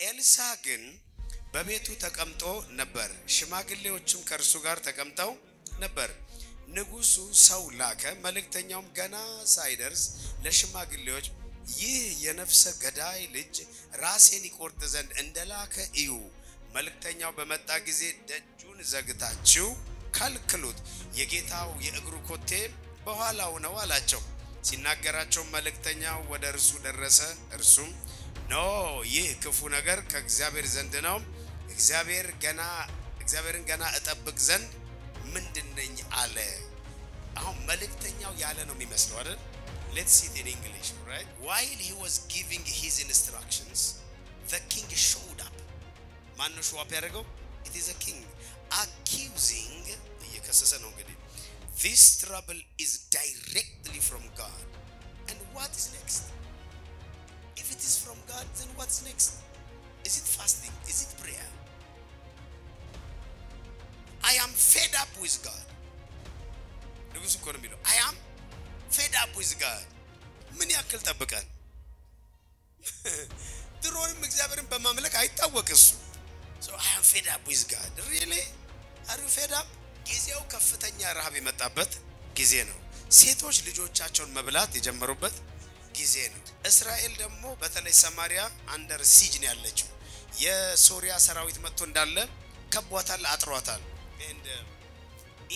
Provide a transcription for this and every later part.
ኤልሳ ግን በቤቱ ተቀምጦ ነበር ሽማግሌዎችም ከርሱ ጋር ተቀምጠው ነበር ንጉሱ ሰው ላከ መልእክተኛውም ገና ሳይደርስ ለሽማግሌዎች ይህ የነፍሰ ገዳይ ልጅ ራሴን ይቆርጥ ዘንድ እንደላከ እዩ መልእክተኛው በመጣ ጊዜ ደጁን ዘግታችሁ ከልክሉት የጌታው የእግሩ ኮቴ በኋላው ነው አላቸው ሲናገራቸው መልእክተኛው ወደ እርሱ ደረሰ እርሱም ኖ ይህ ክፉ ነገር ከእግዚአብሔር ዘንድ ነው እግዚአብሔርን ገና እጠብቅ ዘንድ ምንድነኝ አለ አሁን መልእክተኛው ያለ ነው የሚመስለው አይደል let's see it in English right while he was giving his instructions the king showed up ማን show up ያደረገው it is a king accusing እየከሰሰ ነው እንግዲህ this trouble is directly from God and what is next if it is from God then what's next is it fasting is it prayer I am fed up with God ንጉስ እኮ ነው የሚለው I am fed up with God ምን ያክል ተጠብቀን ድሮንም እግዚአብሔርን በማምለክ አይታወቅሱ so I am fed up with God really are you fed up ጊዜው ከፍተኛ ረሃብ የመጣበት ጊዜ ነው ሴቶች ልጆቻቸውን መብላት የጀመሩበት ጊዜ ነው እስራኤል ደግሞ በተለይ ሰማሪያ አንደር ሲጅ ነው ያለችው የሶሪያ ሰራዊት መጥቶ እንዳለ ከቧታል አጥሯታል and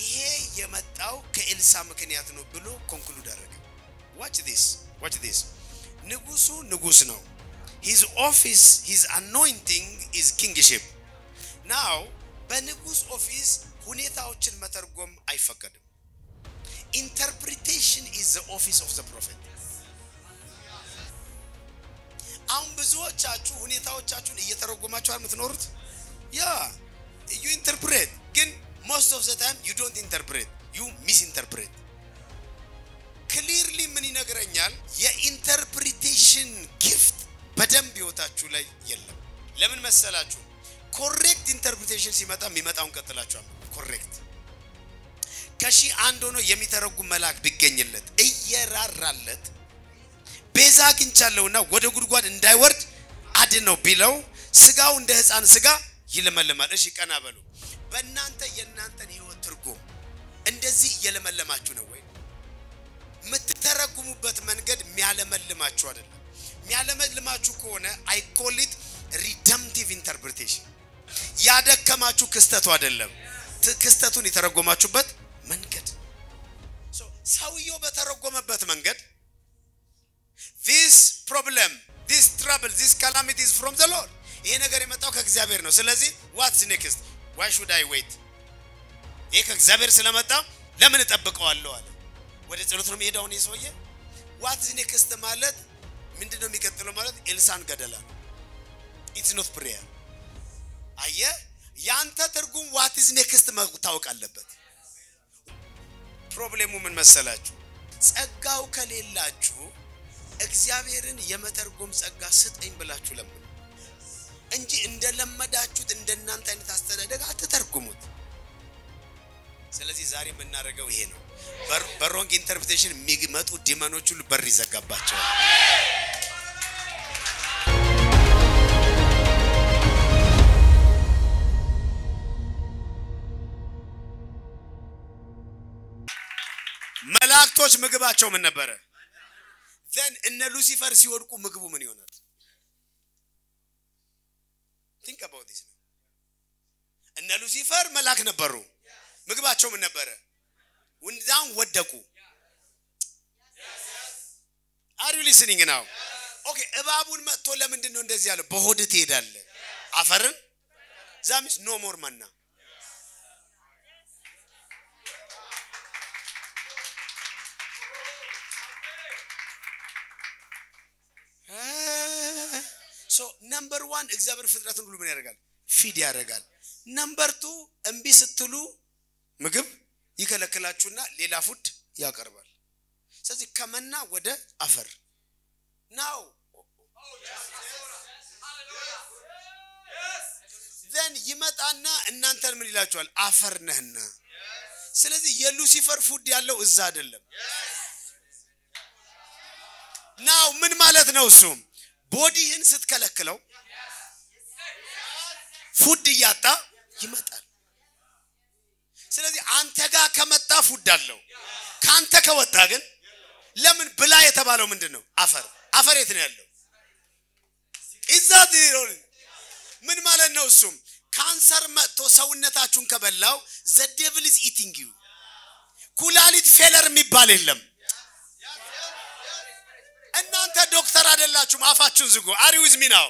ይሄ የመጣው ከኤልሳ ምክንያት ነው ብሎ ኮንክሉድ አደረገ watch this ንጉስ ነው his office his anointing is kingship now በንጉስ ኦፊስ ሁኔታዎችን መተርጎም አይፈቀድም interpretation is the office of the prophet አሁን ብዙዎቻችሁ ሁኔታዎቻችሁን እየተረጎማችሁ አልምትኖሩት you interpret ግን most of the time you don't interpret you misinterpret clearly ምን ይነግረኛል የኢንተርፕሪቴሽን gift በደንብ ይወጣችሁ ላይ የለም ለምን መሰላችሁ correct interpretation ሲመጣ የሚመጣውን ቀጥላችሁ correct ከሺ አንድ ሆኖ የሚተረጉም መልአክ ቢገኝለት እየራራለት ቤዛ አግኝቻለሁና ወደ ጉድጓድ እንዳይወርድ አድነው ቢለው ስጋው እንደ ህፃን ስጋ ይለመልማል እሺ ቀና በሉ በእናንተ የእናንተን ህይወት ትርጉም እንደዚህ እየለመለማችሁ ነው ወይ ምትተረጉሙበት መንገድ የሚያለመልማችሁ አይደለም የሚያለመልማችሁ ከሆነ I call it redemptive interpretation ያደከማችሁ ክስተቱ አይደለም ክስተቱን የተረጎማችሁበት መንገድ so ሰውየው በተረጎመበት መንገድ this problem this trouble this calamity is from the Lord ይሄ ነገር የመጣው ከእግዚአብሔር ነው ስለዚህ what's next why should I wait ይሄ ከእግዚአብሔር ስለመጣ ለምን እጠብቀዋለሁ አለ ወደ ጸሎት ነው የሚሄደው ነው ይሶየ what's next ማለት ምንድነው የሚቀጥለው ማለት ኤልሳን ገደላ it's not prayer አየ ያንተ ትርጉም what is next ማታወቅ አለበት ፕሮብሌሙ ምን መሰላችሁ ጸጋው ከሌላችሁ እግዚአብሔርን የመተርጎም ጸጋ ስጠኝ ብላችሁ ለምን እንጂ እንደለመዳችሁት እንደናንተ አይነት አስተዳደግ አትተርጉሙት ስለዚህ ዛሬ የምናደርገው ይሄ ነው በሮንግ ኢንተርፕሬቴሽን የሚመጡ ዲመኖች ሁሉ በር ይዘጋባቸው መላእክቶች ምግባቸው ምን ነበር then እነ ሉሲፈር ሲወድቁ ምግቡ ምን ይሆናል think about this እነ ሉሲፈር መላእክ ነበሩ ምግባቸው ምን ነበር ወንዳን ወደቁ are you listening now okay እባቡን መጥቶ ለምንድን ነው እንደዚህ ያለው በሆድ ትሄዳለ አፈርን ዛምስ no more manna so number 1 እግዚአብሔር ፍጥረትን ሁሉ ምን ያደርጋል ፊድ ያደርጋል number 2 እንቢ ስትሉ ምግብ ይከለክላችሁና ሌላ ፉድ ያቀርባል ስለዚህ ከመና ወደ አፈር now then ይመጣና እናንተን ምን ይላችኋል አፈር ነህና ስለዚህ የሉሲፈር ፉድ ያለው እዛ አይደለም now ምን ማለት ነው እሱ ቦዲህን ስትከለክለው ፉድ ያጣ ይመጣል ስለዚህ አንተ ጋር ከመጣ ፉድ አለው ካንተ ከወጣ ግን ለምን ብላ የተባለው ምንድነው አፈር የት ነው ያለው ኢዛት ይሮል ምን ማለት ነው እሱም ካንሰር መጥቶ ሰውነታችሁን ከበላው the devil is eating you ኩላሊት ፌለር የሚባል የለም እናንተ ዶክተር አይደላችሁም አፋችሁን ዝጉ are you with me now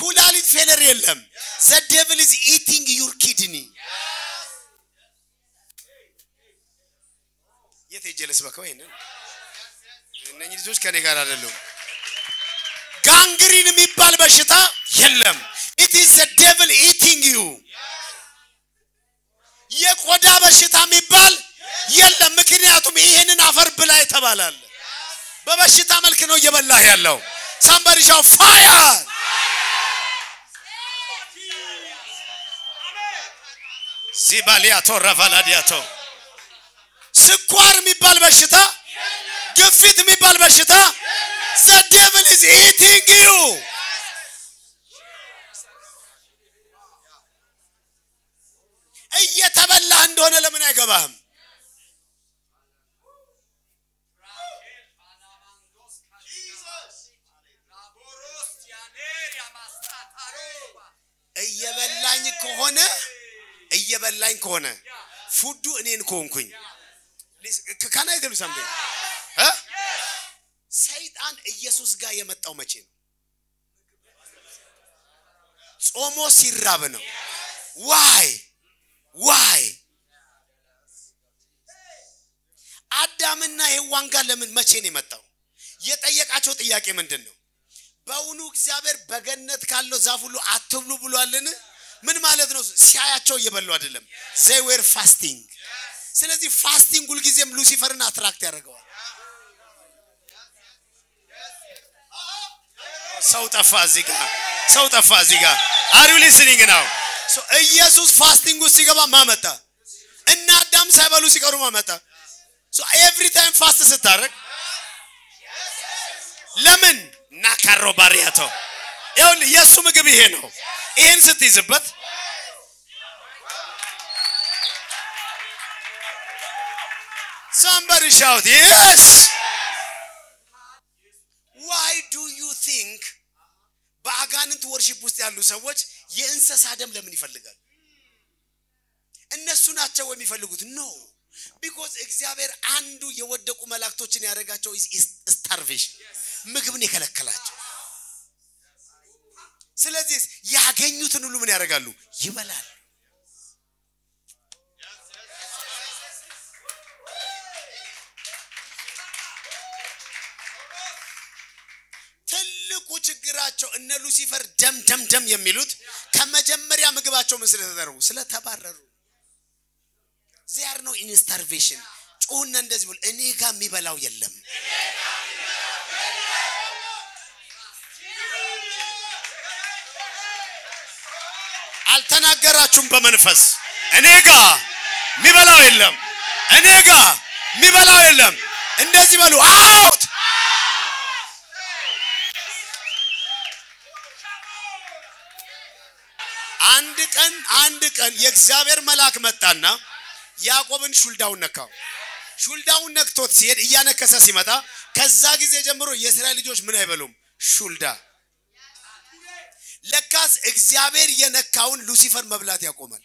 ኩላሊት ፌለር የለም the devil is eating your kidney የትጀለስ በከው እነኚህ ልጆች ከኔ ጋር አይደሉም ጋንግሪን የሚባል በሽታ የለም it is the devil eating you የቆዳ በሽታ የሚባል የለም ምክንያቱም ይሄንን አፈር ብላ የተባላል በበሽታ መልክ ነው እየበላህ ያለው somebody shout fire ሲባሊያቶ ረቫላዲያቶ ስኳር የሚባል በሽታ ግፊት የሚባል በሽታ the devil is eating you እየተበላህ እንደሆነ ለምን አይገባህም እየበላኝ ከሆነ ፉዱ እኔን ኮንኩኝ can I tell you something ሰይጣን ኢየሱስ ጋር የመጣው መቼ ነው ጾሞ ሲራብ ነው why አዳምና ሔዋን ጋር ለምን መቼ ነው የመጣው የጠየቃቸው ጥያቄ ምንድነው በእውኑ እግዚአብሔር በገነት ካለው ዛፍ ሁሉ አትብሉ ብሏልን ምን ማለት ነው ሲያያቸው እየበሉ አይደለም they were fasting ስለዚህ ፋስቲንግ ሁሉ ጊዜም ሉሲፈርን አትራክት ያደርገዋል ሰው ጠፋ እዚህ ጋር are you listening now so ኢየሱስ ፋስቲንግ ውስጥ ሲገባ ማመጣ እና አዳም ሳይበሉ ሲቀሩ ማመጣ so every time fast ስታረግ ለምን ናካሮ ባሪያቶ ይሁን ኢየሱስ ምግብ ይሄ ነው ይሄን ስትይዝበት somebody shout yes why do you think በአጋንንት ወርሺፕ ውስጥ ያሉ ሰዎች የእንስሳ ደም ለምን ይፈልጋሉ እነሱ ናቸው የሚፈልጉት no because እግዚአብሔር አንዱ የወደቁ መላእክቶችን ያደረጋቸው is starvation ምግብን ይከለከላቸው ስለዚህ ያገኙትን ሁሉ ምን ያደርጋሉ ይበላሉ ትልቁ ችግራቸው እነ ሉሲፈር ደም የሚሉት ከመጀመሪያ ምግባቸው ምን ስለተደረጉ ስለተባረሩ they are no in starvation ጮህና እንደዚህ ብሎ እኔ ጋር የሚበላው የለም አልተናገራችሁም በመንፈስ እኔ ጋር የሚበላው የለም እንደዚህ በሉ አውት አንድ ቀን የእግዚአብሔር መልአክ መጣና ያዕቆብን ሹልዳውን ነክቶት ሲሄድ እያነከሰ ሲመጣ ከዛ ጊዜ ጀምሮ የእስራኤል ልጆች ምን አይበሉም ሹልዳ ለካስ እግዚአብሔር የነካውን ሉሲፈር መብላት ያቆማል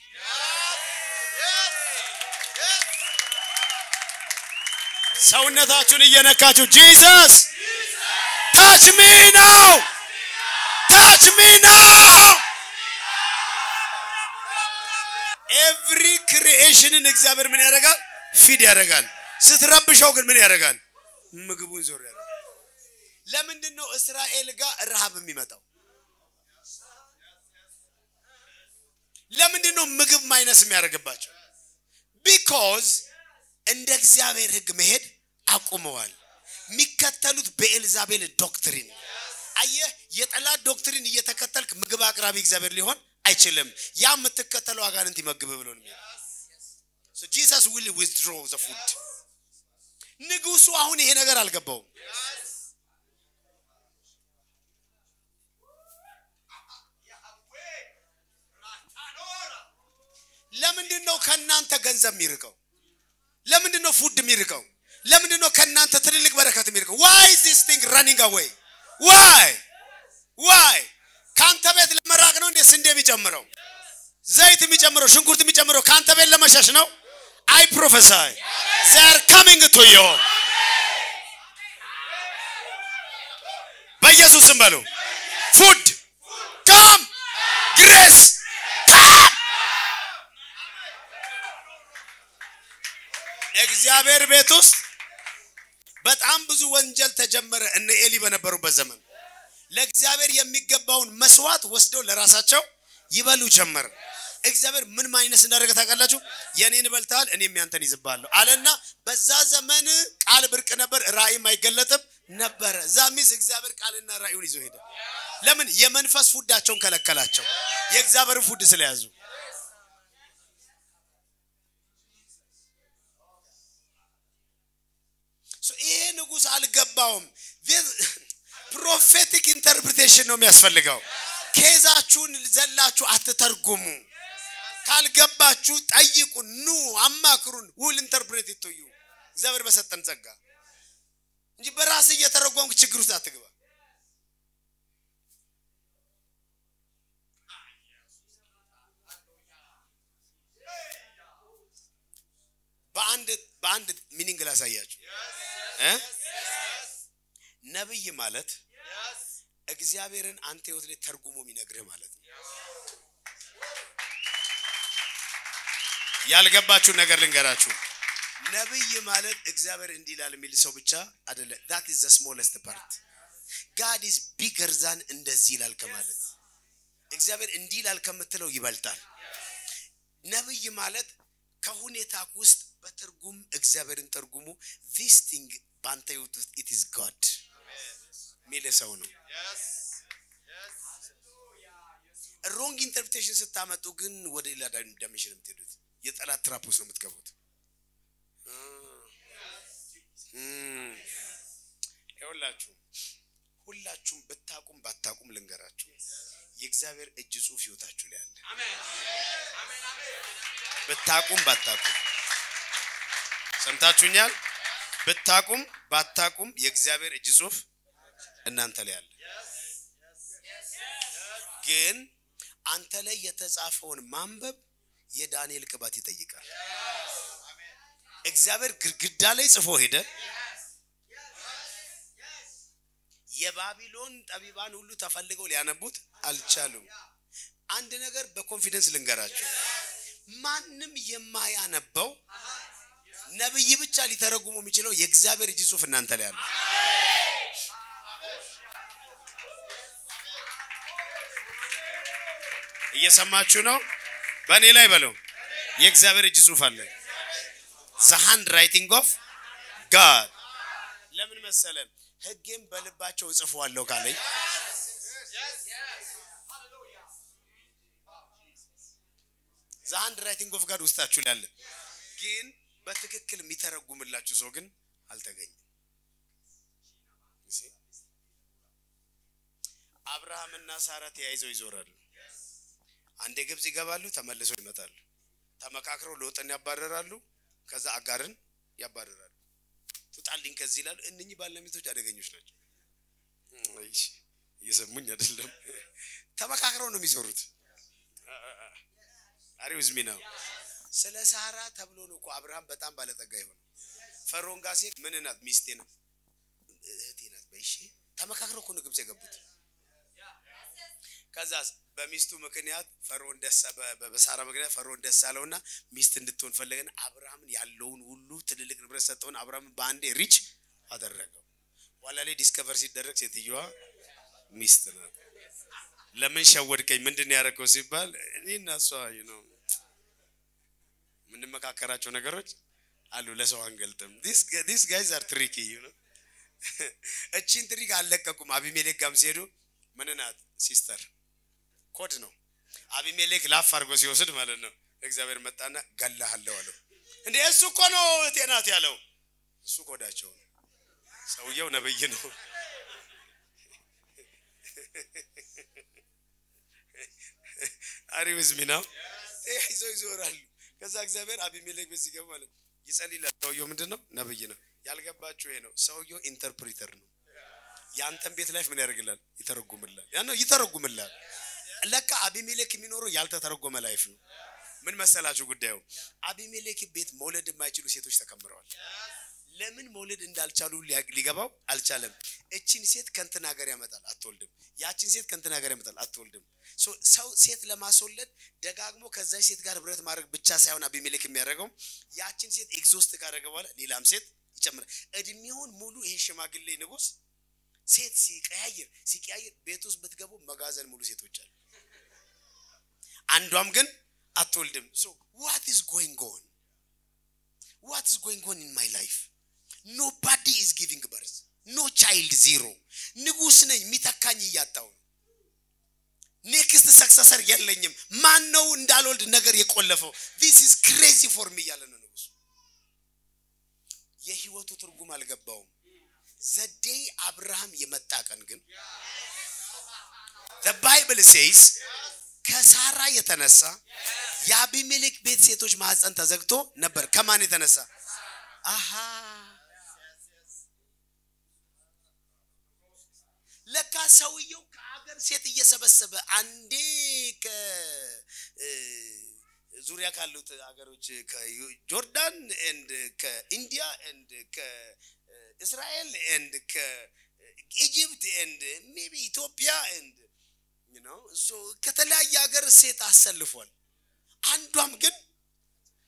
ሰውነታችሁን እየነካችሁ Jesus touch me now every creation in እግዚአብሔር ምን ያደርጋል ፊድ ያደርጋል ስትረብሸው ግን ምን ያደርጋል ምግቡን ዞር ያደርጋል ለምንድን ነው እስራኤል ጋር ረሃብ የሚመጣው ለምንድን ነው ምግብ ማይነስ የሚያደርግባቸው because እንደ እግዚአብሔር ሕግ መሄድ አቁመዋል የሚከተሉት በኤልዛቤል ዶክትሪን አየህ የጠላት ዶክትሪን እየተከተልክ ምግብ አቅራቢ እግዚአብሔር ሊሆን አይችልም ያ የምትከተለው አጋንንት ይመግብ ብሎ ነው so Jesus will withdraw the food ንጉሱ አሁን ይሄ ነገር አልገባው ከናንተ ገንዘብ የሚርቀው? ለምንድነው ፉድ የሚርቀው? ለምንድነው ከናንተ ትልልቅ በረከት የሚርቀው? why is this thing running away? why ካንተ ቤት ለመራቅ ነው እንዴ ስንዴ የሚጨምረው? ዘይት የሚጨምረው ሽንኩርት የሚጨምረው ካንተ ቤት ለመሸሽ ነው? I prophesy they are coming to you. በኢየሱስ ስም በሉ food come, grace come. እግዚአብሔር ቤት ውስጥ በጣም ብዙ ወንጀል ተጀመረ። እነ ኤሊ በነበሩበት ዘመን ለእግዚአብሔር የሚገባውን መስዋዕት ወስደው ለራሳቸው ይበሉ ጀመረ። እግዚአብሔር ምን ማይነስ እንዳደረገ ታውቃላችሁ? የኔን በልታል እኔም ያንተን ይዝባለሁ አለና በዛ ዘመን ቃል ብርቅ ነበር፣ ራእይም አይገለጥም ነበር። ዛሚስ እግዚአብሔር ቃልና ራእዩን ይዞ ሄደ። ለምን? የመንፈስ ፉዳቸውን ከለከላቸው የእግዚአብሔር ፉድ ስለያዙ። ይሄ ንጉስ አልገባውም። ፕሮፌቲክ ኢንተርፕሪቴሽን ነው የሚያስፈልገው። ኬዛችሁን ዘላችሁ አትተርጉሙ። ካልገባችሁ ጠይቁ፣ ኑ አማክሩን። will interpret it to you እግዚአብሔር በሰጠን ጸጋ እንጂ በራስ እየተረጎምክ ችግር ውስጥ አትግባ። በአንድ ሚኒንግ ላሳያችሁ። ነብይ ማለት እግዚአብሔርን አንተ ህይወት ላይ ተርጉሞ የሚነግርህ ማለት ነው። ያልገባችሁ ነገር ልንገራችሁ። ነብይ ማለት እግዚአብሔር እንዲላል የሚል ሰው ብቻ አይደለ። that is the smallest part. God is bigger than እንደዚህ ይላል ከማለት እግዚአብሔር እንዲላል ከምትለው ይበልጣል። ነብይ ማለት ከሁኔታ ውስጥ በትርጉም እግዚአብሔርን ተርጉሙ this thing ባንተ ህይወት ውስጥ it is God ሚል ሰው ነው። wrong interpretation ስታመጡ ግን ወደ ሌላ ዳይሜንሽን የምትሄዱት የጠላት ትራፕ ውስጥ ነው የምትገቡት። ሁላችሁም ብታቁም ባታቁም ልንገራችሁ የእግዚአብሔር እጅ ጽሑፍ ህይወታችሁ ላይ አለ። አሜን አሜን አሜን። ብታቁም ባታቁም ሰምታችሁኛል? ብታቁም ባታቁም የእግዚአብሔር እጅ ጽሑፍ እናንተ ላይ አለ። ግን አንተ ላይ የተጻፈውን ማንበብ የዳንኤል ቅባት ይጠይቃል። እግዚአብሔር ግድግዳ ላይ ጽፎ ሄደ። የባቢሎን ጠቢባን ሁሉ ተፈልገው ሊያነቡት አልቻሉም። አንድ ነገር በኮንፊደንስ ልንገራችሁ፣ ማንንም የማያነበው ነብይ ብቻ ሊተረጉሙ የሚችለው የእግዚአብሔር እጅ ጽሑፍ እናንተ ላይ አለ። እየሰማችሁ ነው? በእኔ ላይ በለው የእግዚአብሔር እጅ ጽሑፍ አለ። the handwriting of God። ለምን መሰለ? ሕጌም በልባቸው ጽፈዋለሁ ካለኝ the handwriting of God ውስጣችሁ ላይ አለ። ግን በትክክል የሚተረጉምላችሁ ሰው ግን አልተገኘም። አብርሃምና ሳራ ተያይዘው ይዞራሉ። አንዴ ግብጽ ይገባሉ፣ ተመልሰው ይመጣሉ። ተመካክረው ሎጥን ያባረራሉ፣ ከዛ አጋርን ያባረራሉ። ተጣልኝ ከዚህ ይላሉ። እነኚህ ባለሚስቶች አደገኞች ናቸው። እሺ እየሰሙኝ አይደለም? ተመካክረው ነው የሚዞሩት። አሪውዝ ሚናው ስለ ሳራ ተብሎ ነው እኮ አብርሃም በጣም ባለጠጋ ይሆን። ፈርዖን ጋር ሲሄድ ምን ናት? ሚስቴ ናት፣ እህቴ ናት። በእሺ ተመካክረው እኮ ነው ግብጽ የገቡት። ከዛስ በሚስቱ ምክንያት ፈርዖን ደስ በሳራ ምክንያት ፈርዖን ደስ አለውና ሚስት እንድትሆን ፈለገና አብርሃምን ያለውን ሁሉ ትልልቅ ንብረት ሰጠውና አብርሃምን በአንዴ ሪች አደረገው። ኋላ ላይ ዲስከቨር ሲደረግ ሴትዮዋ ሚስት ናት። ለምን ሸወድከኝ ምንድነው ያደረገው ሲባል እኔና እሷ ምን መካከራቸው ነገሮች አሉ ለሰው አንገልጥም። these guys are tricky እቺን ትሪክ አለቀቁም። አቢሜሌክ ጋም ሲሄዱ ምን ናት? ሲስተር ኮድ ነው። አቢሜሌክ ላፍ አድርጎ ሲወስድ ማለት ነው እግዚአብሔር መጣና ገላሃለው አለው። እንዴ እሱ እኮ ነው ጤናት ያለው። እሱ ኮዳቸው ነው። ሰውየው ነብይ ነው። አሪውዝ ሚናው ይዞራሉ። ከዛ እግዚአብሔር አቢሜሌክ በዚህ ገባ ማለት ይጸልይላል ሰውየው ምንድነው ነብይ ነው ያልገባችሁ ይሄ ነው ሰውየው ኢንተርፕሪተር ነው ያንተን ቤት ላይፍ ምን ያደርግላል ይተረጉምላል ያነው ይተረጉምላል ለካ አቢሜሌክ የሚኖረው ያልተተረጎመ ላይፍ ነው ምን መሰላችሁ ጉዳዩ አቢሜሌክ ቤት መውለድ የማይችሉ ሴቶች ተከምረዋል ለምን መውለድ እንዳልቻሉ ሊገባው አልቻለም እቺን ሴት ከንተና ሀገር ያመጣል አትወልድም ያቺን ሴት ከንተና ሀገር ያመጣል አትወልድም ሰው ሴት ለማስወለድ ደጋግሞ ከዛ ሴት ጋር ብረት ማድረግ ብቻ ሳይሆን አቢሜሌክ የሚያደርገው ያቺን ሴት ኤግዞስት ካደረገ በኋላ ሌላም ሴት ይጨምራል እድሜውን ሙሉ ይሄ ሽማግሌ ንጉስ ሴት ሲቀያየር ቤት ውስጥ ብትገቡ መጋዘን ሙሉ ሴቶች አሉ አንዷም ግን አትወልድም so what is going on in my life nobody is giving birth no child zero ንጉስ ነኝ ሚተካኝ ያጣው next successor የለኝም ማን ነው እንዳልወልድ ነገር የቆለፈው this is crazy for me ያለ ነው ንጉስ የህይወቱ ትርጉም አልገባውም the day አብርሃም የመጣ ቀን ግን the bible says ከሳራ የተነሳ የአቢሜሌክ ቤት ሴቶች ማህፀን ተዘግቶ ነበር ከማን የተነሳ አሃ ለካ ሰውየው ከአገር ሴት እየሰበሰበ አንዴ ከዙሪያ ካሉት አገሮች ከጆርዳን and ከኢንዲያ and ከእስራኤል and ከኢጂፕት and maybe ኢትዮጵያ and you know so ከተለያየ ሀገር ሴት አሰልፏል አንዷም ግን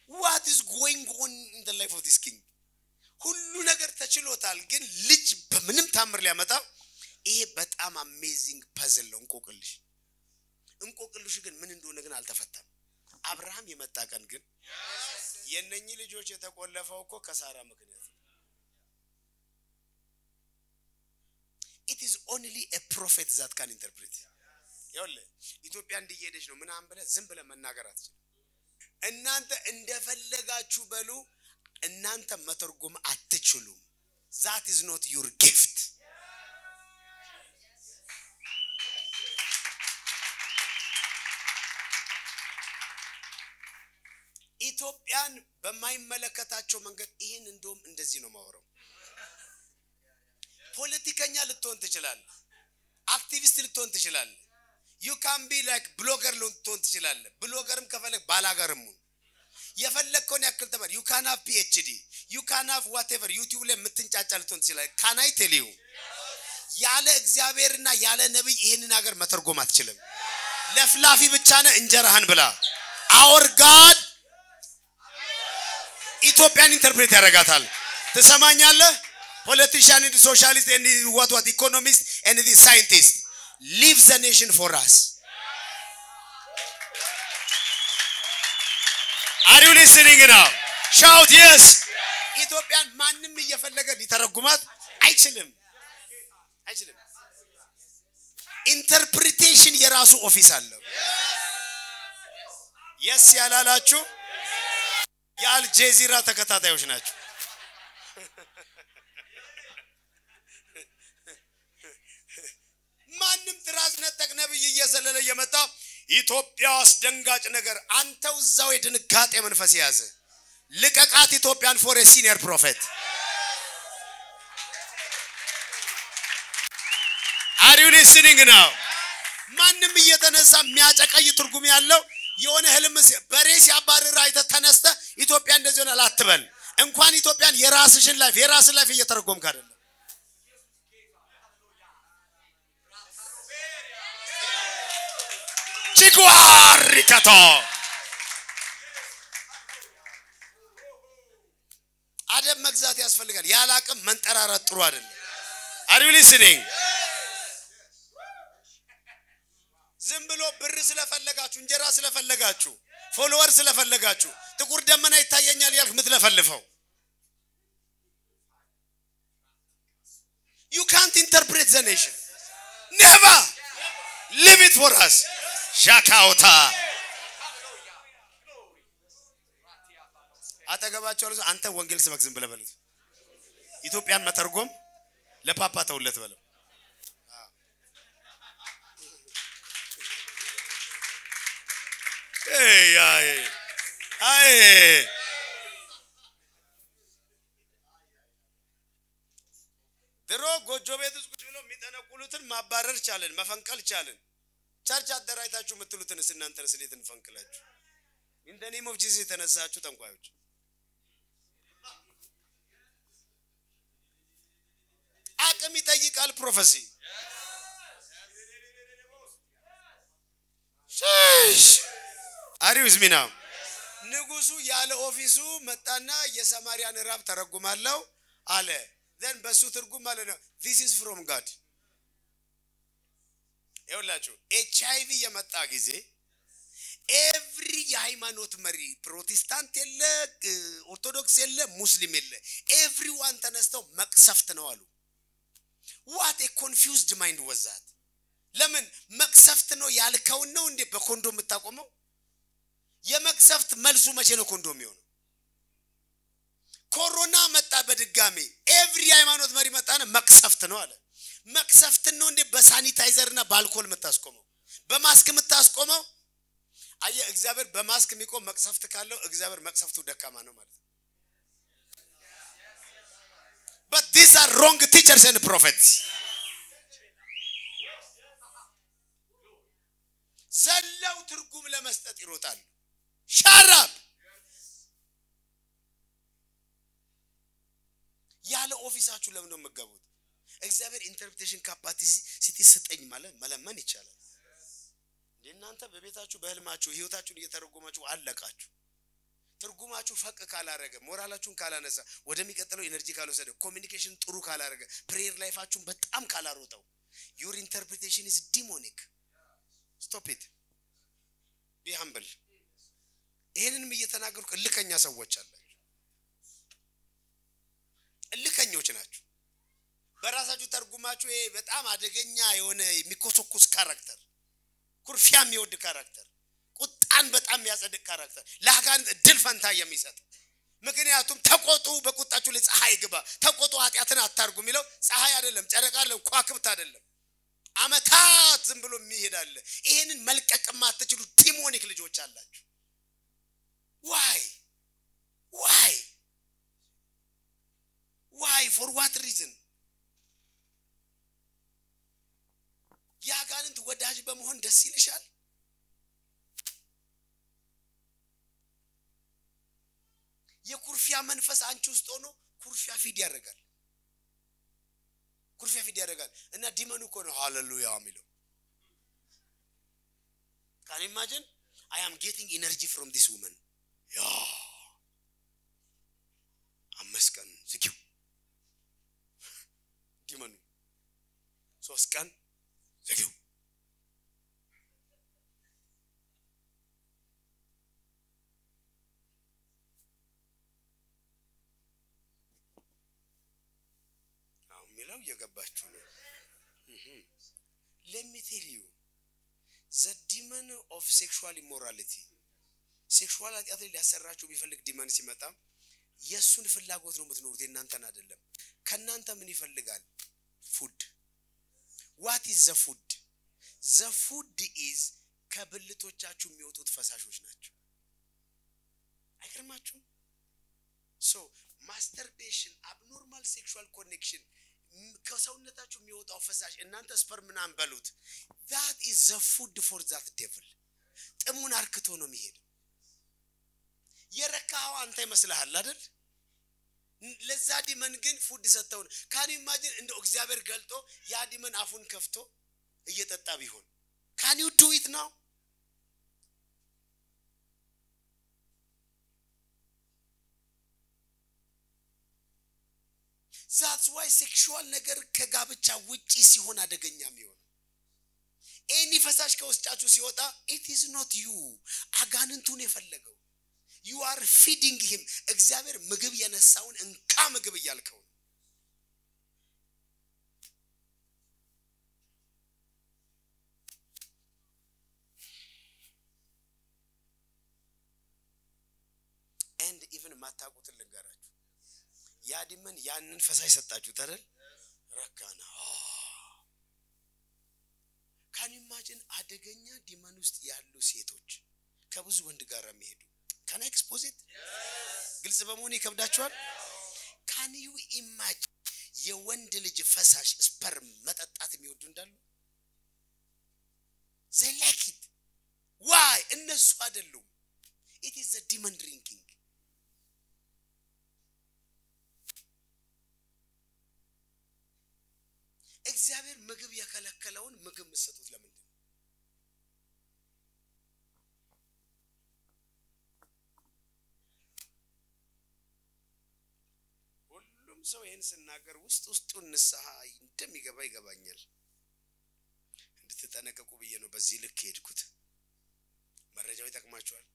what is going on in the life of this king ሁሉ ነገር ተችሎታል ግን ልጅ በምንም ታምር ሊያመጣ ይሄ በጣም አሜዚንግ ፐዝል ነው እንቆቅልሽ ግን ምን እንደሆነ ግን አልተፈታም አብርሃም የመጣ ቀን ግን የነኚህ ልጆች የተቆለፈው እኮ ከሳራ ምክንያት it is only a prophet that can interpret ይወለ ኢትዮጵያ እንዲሄደች ነው ምን አንበለ ዝም ብለ መናገር አትችልም እናንተ እንደፈለጋችሁ በሉ እናንተ መተርጎም አትችሉም that is not your gift ኢትዮጵያን በማይመለከታቸው መንገድ ይሄን እንደውም እንደዚህ ነው ማወራው ፖለቲከኛ ልትሆን ትችላለህ አክቲቪስት ልትሆን ትችላለህ you can be like blogger ልትሆን ትችላለህ ብሎገርም ከፈለክ ባላገርም የፈለከውን ያክል ተማር you can have PhD you can have whatever YouTube ላይ ምትንጫጫ ልትሆን ትችላለህ can I tell you ያለ እግዚአብሔርና ያለ ነብይ ይሄንን ሀገር መተርጎም አትችልም ለፍላፊ ብቻ ነው እንጀራህን ብላ our God ኢትዮጵያን ኢንተርፕሬት ያደርጋታል ተሰማኛለህ politician and socialist and what economist and the scientist leave the nation for us are you listening now shout yes ኢትዮጵያን ማንንም እየፈለገ ሊተረጉማት አይችልም ኢንተርፕሪቴሽን የራሱ ኦፊስ አለው yes ያላላችሁ የአልጀዚራ ተከታታዮች ናቸው ማንንም ትራስ ነጠቅ ነብይ እየዘለለ የመጣ ኢትዮጵያ አስደንጋጭ ነገር አንተው ዛው የድንጋጤ መንፈስ ያዘ ልቀቃት ኢትዮጵያን for a senior prophet are you listening now ማንንም እየተነሳ የሚያጨቀይ ትርጉም ያለው የሆነ ህልም በሬስ ያባረረ አይተ ተነስተ ኢትዮጵያ እንደዚህ ሆነ አትበል እንኳን ኢትዮጵያን የራስሽን ላይፍ እየተረጎምክ አይደለም ቺጓሪካቶ አደም መግዛት ያስፈልጋል ያላቅም መንጠራራት ጥሩ አይደለም are you listening ዝም ብሎ ብር ስለፈለጋችሁ እንጀራ ስለፈለጋችሁ ፎሎወር ስለፈለጋችሁ ጥቁር ደመና ይታየኛል ያልክ ምትለፈልፈው you can't interpret the nation never leave it for us ሻካውታ አጠገባቸው አንተ ወንጌል ስበክ ዝም ብለህ በሉት ኢትዮጵያን መተርጎም ለፓፓ ተውለት በለው አይ ድሮ ጎጆ ቤት ውስጥ ቁጭ ብለው የሚጠነቁሉትን ማባረር ቻለን መፈንቀል ቻለን ቸርች አደራይታችሁ የምትሉትን እናንተስ እንዴት እንፈንቅላችሁ እንደኔ ሞፍጂስ የተነሳችሁ ጠንቋዮች አቅም ይጠይቃል ፕሮፌሲ አሪውዝ ሚና ንጉሱ ያለ ኦፊሱ መጣና የሰማሪያን ራብ ተረጉማለው አለ then በሱ ትርጉም ማለት ነው this is from God ይኸውላችሁ HIV የመጣ ጊዜ every የሃይማኖት መሪ ፕሮቴስታንት የለ ኦርቶዶክስ የለ ሙስሊም የለ everyone ተነስተው መቅሰፍት ነው አሉ what a confused mind was that ለምን መቅሰፍት ነው ያልከው ነው እንዴ በኮንዶም የምታቆመው የመቅሰፍት መልሱ መቼ ነው ኮንዶም ይሆነው ኮሮና መጣ በድጋሚ ኤቭሪ ሃይማኖት መሪ መጣና መቅሰፍት ነው አለ መቅሰፍት ነው እንዴ በሳኒታይዘርና በአልኮል መታስቆመው በማስክ መታስቆመው አየ እግዚአብሔር በማስክ የሚቆም መቅሰፍት ካለው እግዚአብሔር መቅሰፍቱ ደካማ ነው ማለት but these are wrong teachers and prophets ዘለው ትርጉም ለመስጠት ይሮጣሉ ሻራብ ያለ ኦፊሳችሁ ለምን ነው መገቡት እግዚአብሔር ኢንተርፕሬቴሽን ካፓሲቲ ስጠኝ ማለት መለመን ይቻላል እናንተ በቤታችሁ በህልማችሁ ህይወታችሁን እየተረጎማችሁ አለቃችሁ ትርጉማችሁ ፈቅ ካላረገ ሞራላችሁን ካላነሳ ወደሚቀጥለው ኤነርጂ ካልወሰደ ኮሙኒኬሽን ጥሩ ካላረገ ፕሬየር ላይፋችሁን በጣም ካላሮጠው your interpretation is demonic stop it be humble ይሄንንም እየተናገርኩ ልከኛ ሰዎች አላችሁ ልከኞች ናችሁ በራሳችሁ ተርጉማችሁ ይሄ በጣም አደገኛ የሆነ የሚኮሰኩስ ካራክተር ኩርፊያም ይወድ ካራክተር ቁጣን በጣም ያጸድቅ ካራክተር ለአጋንንት ድል ፈንታ የሚሰጥ ምክንያቱም ተቆጡ በቁጣችሁ ላይ ፀሐይ ግባ ተቆጡ ኃጢያትን አታርጉ የሚለው ፀሐይ አይደለም ጨረቃ አይደለም ኳክብት አይደለም አመታት ዝም ብሎ የሚሄዳል ይሄንን መልቀቅ ማትችሉ ዲሞኒክ ልጆች አላችሁ why for what reason ያጋንንት ወዳጅ በመሆን ደስ ይልሻል የኩርፊያ መንፈስ አንቺ ውስጥ ሆኖ ኩርፊያ ፊድ ያደርጋል እና ዲመኑ እኮ ነው ሃሌሉያ የሚለው can you imagine I am getting energy from this woman አመስቀን ዝጊው ዲመኑ ሶስቀን ዝጊው ሚለው የገባችሁ ነው let me tell you the demon of sexual immorality sexual ኃጢአት ሊያሰራችሁ ቢፈልግ ዲመን ሲመጣ የሱን ፍላጎት ነው የምትኖሩት እናንተን አይደለም ከናንተ ምን ይፈልጋል food what is the food is ከብልቶቻችሁ የሚወጡት ፈሳሾች ናቸው አይገርማችሁም so masturbation abnormal sexual connection ከሰውነታችሁ የሚወጣው ፈሳሽ እናንተ ስፐርምናን በሉት that is the food for that devil ጥሙን አርክቶ ነው የሚሄደው የረካው አንተ ይመስልሃል አይደል ለዛ ዲመን ግን ፉድ ሰጠው can you imagine እንደ እግዚአብሔር ገልጦ ያ ዲመን አፉን ከፍቶ እየጠጣ ቢሆን can you do it now that's why sexual ነገር ከጋብቻ ውጪ ሲሆን አደገኛ የሚሆን ኤኒ ፈሳሽ ከውስጣችሁ ሲወጣ it is not you አጋንንቱን የፈለገው you are feeding him እግዚአብሔር ምግብ የነሳውን እንካ ምግብ ይያልከው and even ማታቁት ልንገራችሁ ያ ዲመን ያንን ፈሳሽ ሰጣችሁ አይደል ረካና can you imagine አደገኛ ዲመን ውስጥ ያሉ ሴቶች ከብዙ ወንድ ጋር የሚሄዱ Can I expose it? ግልጽ በመሆን ይከብዳችኋል? Can you imagine የወንድ ልጅ ፈሳሽ ስፐርም መጠጣት የሚወዱ እንዳሉ? They like it. Why? እነሱ አይደሉም. It is a demon drinking. እግዚአብሔር ምግብ ያከለከለውን ምግብ መስጠት ለምንድን ነው? ሁሉም ሰው ይሄን ሲናገር ውስጡን ንስሐ እንደሚገባ ይገባኛል። እንድትጠነቀቁ ብዬ ነው በዚህ ልክ ሄድኩት። መረጃው ይጠቅማችኋል?